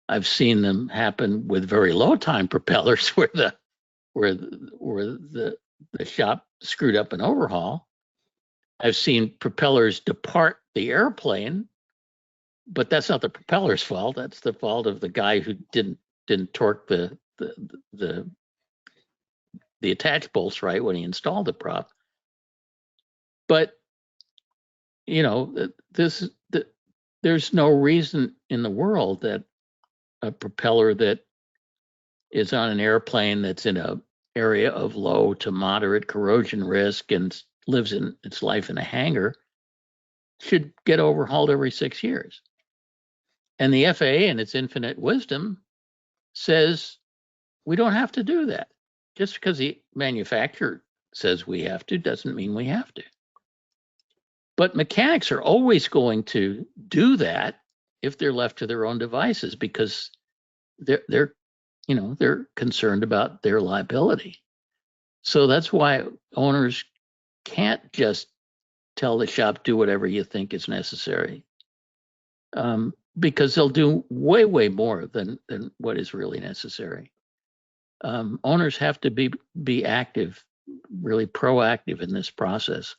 S2: I've seen them happen with very low time propellers where the shop screwed up an overhaul. I've seen propellers depart the airplane, but that's not the propeller's fault. That's the fault of the guy who didn't torque the attach bolts right when he installed the prop. But there's no reason in the world that a propeller that is on an airplane that's in an area of low to moderate corrosion risk and lives in its life in a hangar should get overhauled every 6 years. And the FAA, in its infinite wisdom, says we don't have to do that. Just because the manufacturer says we have to doesn't mean we have to. But mechanics are always going to do that if they're left to their own devices, because they're concerned about their liability. So that's why owners can't just tell the shop, do whatever you think is necessary, because they'll do way, way more than what is really necessary. Owners have to be active, really proactive in this process.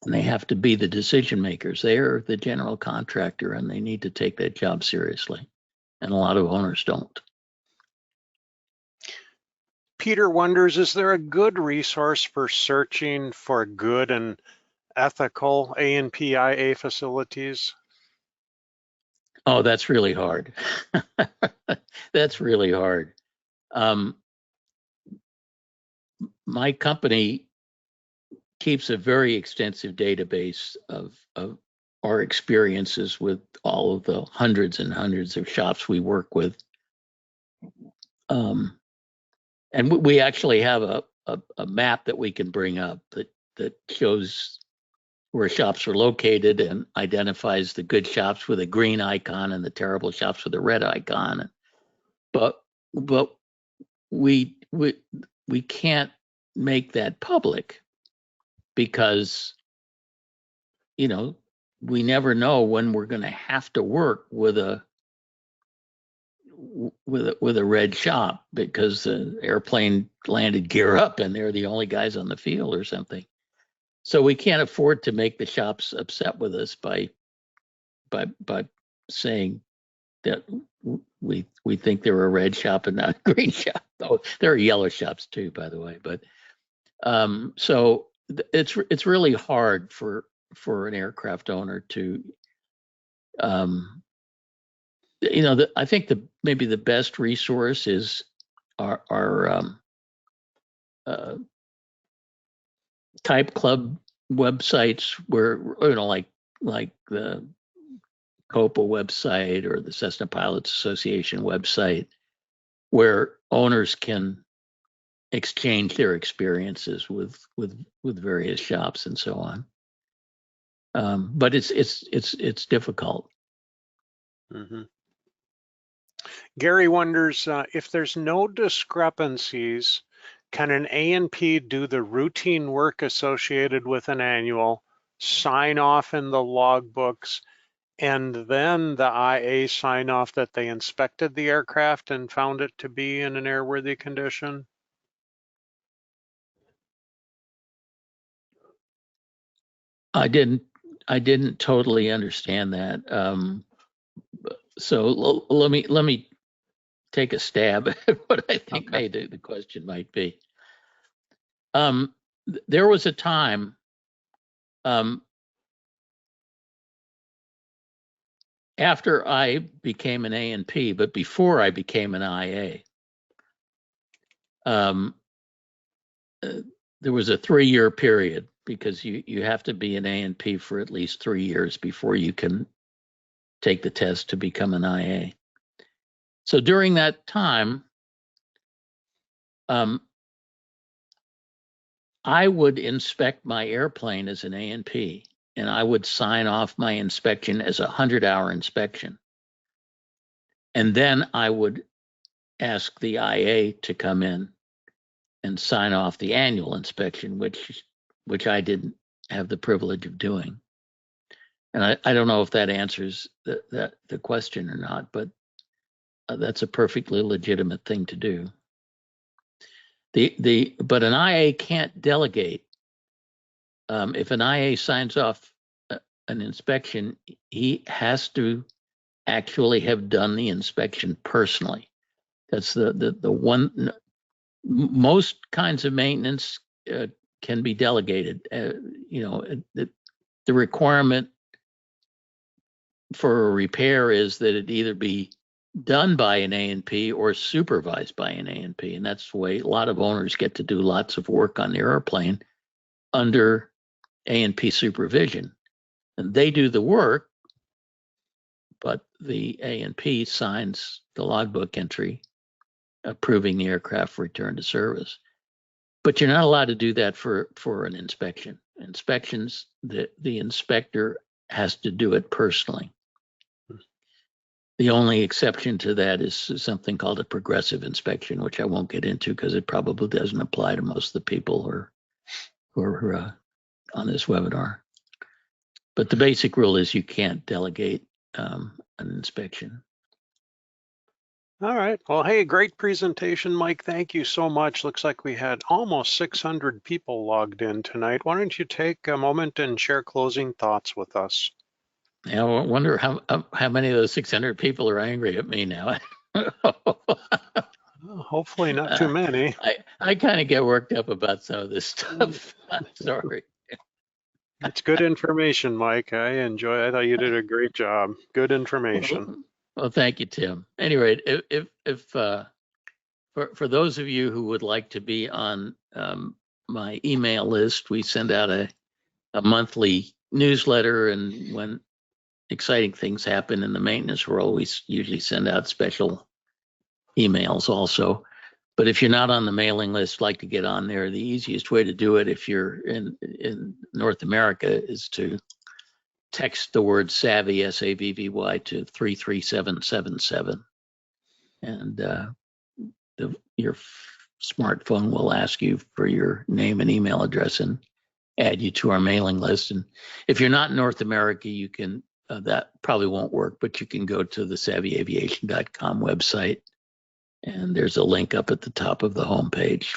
S2: And they have to be the decision makers. They are the general contractor, and they need to take that job seriously. And a lot of owners don't.
S1: Peter wonders, is there a good resource for searching for good and ethical A&PIA facilities?
S2: Oh, that's really hard. That's really hard. My company keeps a very extensive database of our experiences with all of the hundreds and hundreds of shops we work with. And we actually have a map that we can bring up that shows where shops are located and identifies the good shops with a green icon and the terrible shops with a red icon. But we can't make that public, because we never know when we're going to have to work with a red shop because the airplane landed gear up and they're the only guys on the field or something. So we can't afford to make the shops upset with us by saying that we think they're a red shop and not a green shop. Oh, there are yellow shops too, by the way. But so it's really hard for an aircraft owner to I think maybe the best resource is our type club websites, where like the COPA website or the Cessna Pilots Association website, where owners can exchange their experiences with various shops and so on. But it's difficult.
S1: Mm-hmm. Gary wonders, if there's no discrepancies, can an A&P do the routine work associated with an annual, sign off in the logbooks, and then the IA sign off that they inspected the aircraft and found it to be in an airworthy condition?
S2: I didn't totally understand that. So let me take a stab at what I think the question might be. There was a time after I became an A&P, but before I became an IA, there was a 3-year period, because you have to be an A&P for at least 3 years before you can take the test to become an IA. So during that time, I would inspect my airplane as an A&P, and I would sign off my inspection as a 100-hour inspection. And then I would ask the IA to come in and sign off the annual inspection, which I didn't have the privilege of doing. And I don't know if that answers the question or not, but that's a perfectly legitimate thing to do. But an IA can't delegate. If an IA signs off an inspection, he has to actually have done the inspection personally. That's the one. Most kinds of maintenance can be delegated. The requirement for a repair is that it either be done by an A&P or supervised by an A&P, and that's the way a lot of owners get to do lots of work on the airplane under A&P supervision. And they do the work, but the A&P signs the logbook entry approving the aircraft return to service. But you're not allowed to do that for an inspection. Inspections, the inspector has to do it personally. The only exception to that is something called a progressive inspection, which I won't get into because it probably doesn't apply to most of the people who are on this webinar. But the basic rule is you can't delegate an inspection.
S1: All right. Well, hey, great presentation, Mike. Thank you so much. Looks like we had almost 600 people logged in tonight. Why don't you take a moment and share closing thoughts with us?
S2: I wonder how many of those 600 people are angry at me now.
S1: Hopefully not too many.
S2: I kind of get worked up about some of this stuff. I'm sorry.
S1: It's good information, Mike. I thought you did a great job. Good information.
S2: Well, thank you, Tim. Anyway, if for those of you who would like to be on my email list, we send out a monthly newsletter, and when exciting things happen in the maintenance world, we usually send out special emails also. But if you're not on the mailing list, like to get on there, the easiest way to do it if you're in North America is to text the word SAVVY, SAVVY, to 33777. And your smartphone will ask you for your name and email address and add you to our mailing list. And if you're not in North America, you can, that probably won't work, but you can go to the savvyaviation.com website, and there's a link up at the top of the homepage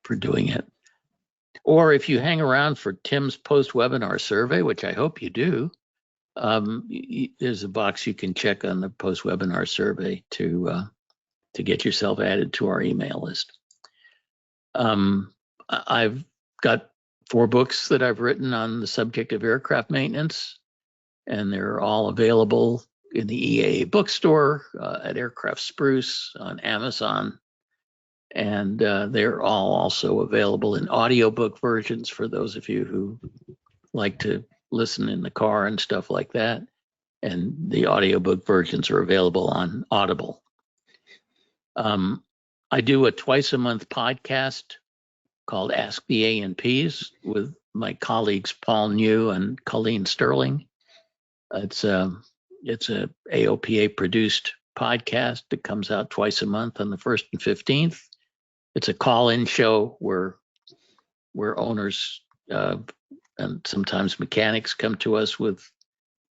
S2: for doing it. Or if you hang around for Tim's post-webinar survey, which I hope you do, there's a box you can check on the post-webinar survey to get yourself added to our email list. I've got 4 books that I've written on the subject of aircraft maintenance, and they're all available in the EAA bookstore, at Aircraft Spruce, on Amazon, and they're all also available in audiobook versions for those of you who like to listen in the car and stuff like that. And the audiobook versions are available on Audible. I do a twice-a-month podcast called Ask the A&Ps with my colleagues Paul New and Colleen Sterling. It's a AOPA produced podcast that comes out twice a month on the 1st and 15th. It's a call-in show where owners and sometimes mechanics come to us with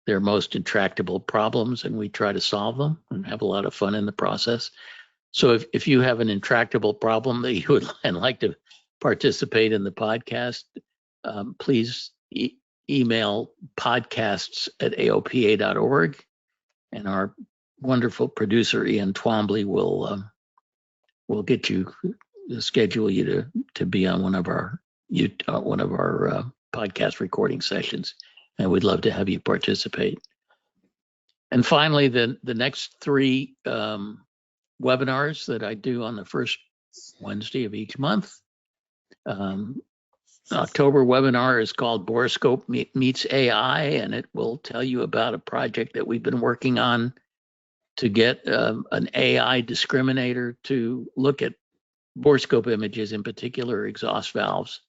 S2: their most intractable problems, and we try to solve them and have a lot of fun in the process. So if you have an intractable problem that you would like to participate in the podcast, please email podcasts@aopa.org, and our wonderful producer Ian Twombly will schedule you to be on one of our podcast recording sessions, and we'd love to have you participate. And finally, the next 3 webinars that I do on the first Wednesday of each month. October webinar is called Borescope Meets AI, and it will tell you about a project that we've been working on to get an AI discriminator to look at borescope images, in particular exhaust valves,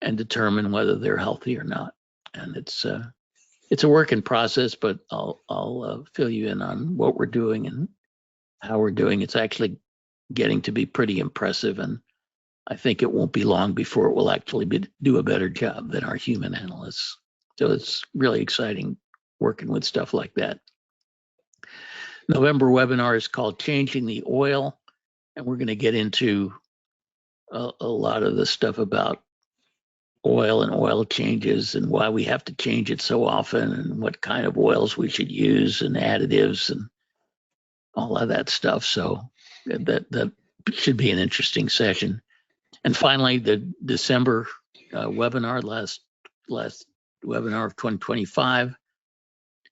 S2: and determine whether they're healthy or not. And it's a work in process, but I'll fill you in on what we're doing and how we're doing. It's actually getting to be pretty impressive, and I think it won't be long before it will actually do a better job than our human analysts. So it's really exciting working with stuff like that. November webinar is called Changing the Oil, and we're going to get into a lot of the stuff about oil and oil changes and why we have to change it so often and what kind of oils we should use and additives and all of that stuff. So that should be an interesting session. And finally, the December webinar, last webinar of 2025,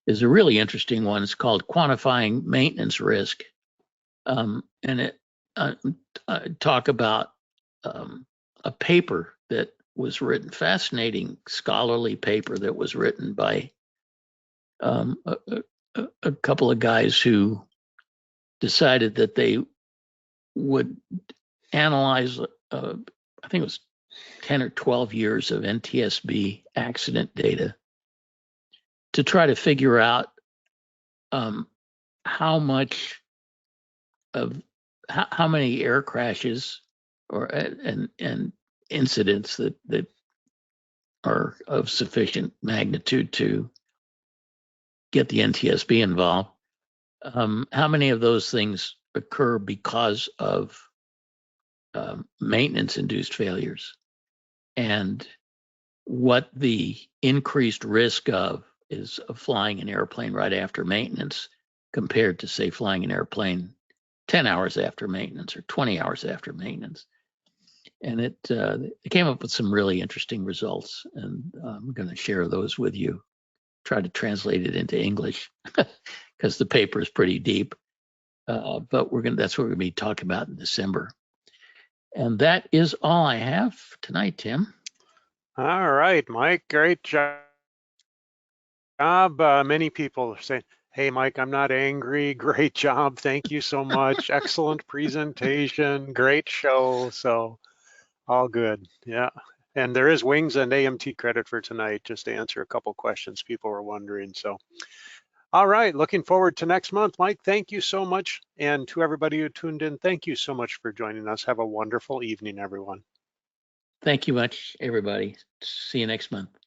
S2: is a really interesting one. It's called Quantifying Maintenance Risk. And it talk about a paper that was written, fascinating scholarly paper that was written by a couple of guys who decided that they would analyze, I think it was 10 or 12 years of NTSB accident data to try to figure out how many air crashes and incidents that are of sufficient magnitude to get the NTSB involved. How many of those things occur because of maintenance-induced failures, and what the increased risk of flying an airplane right after maintenance compared to, say, flying an airplane 10 hours after maintenance or 20 hours after maintenance. And it came up with some really interesting results, and I'm going to share those with you, try to translate it into English because the paper is pretty deep. But that's what we're going to be talking about in December. And that is all I have tonight, Tim.
S1: All right, Mike, great job. Many people are saying, hey, Mike, I'm not angry. Great job. Thank you so much. Excellent presentation. Great show. So all good. Yeah. And there is wings and AMT credit for tonight, just to answer a couple questions people were wondering. So, all right, looking forward to next month. Mike, thank you so much. And to everybody who tuned in, thank you so much for joining us. Have a wonderful evening, everyone.
S2: Thank you much, everybody. See you next month.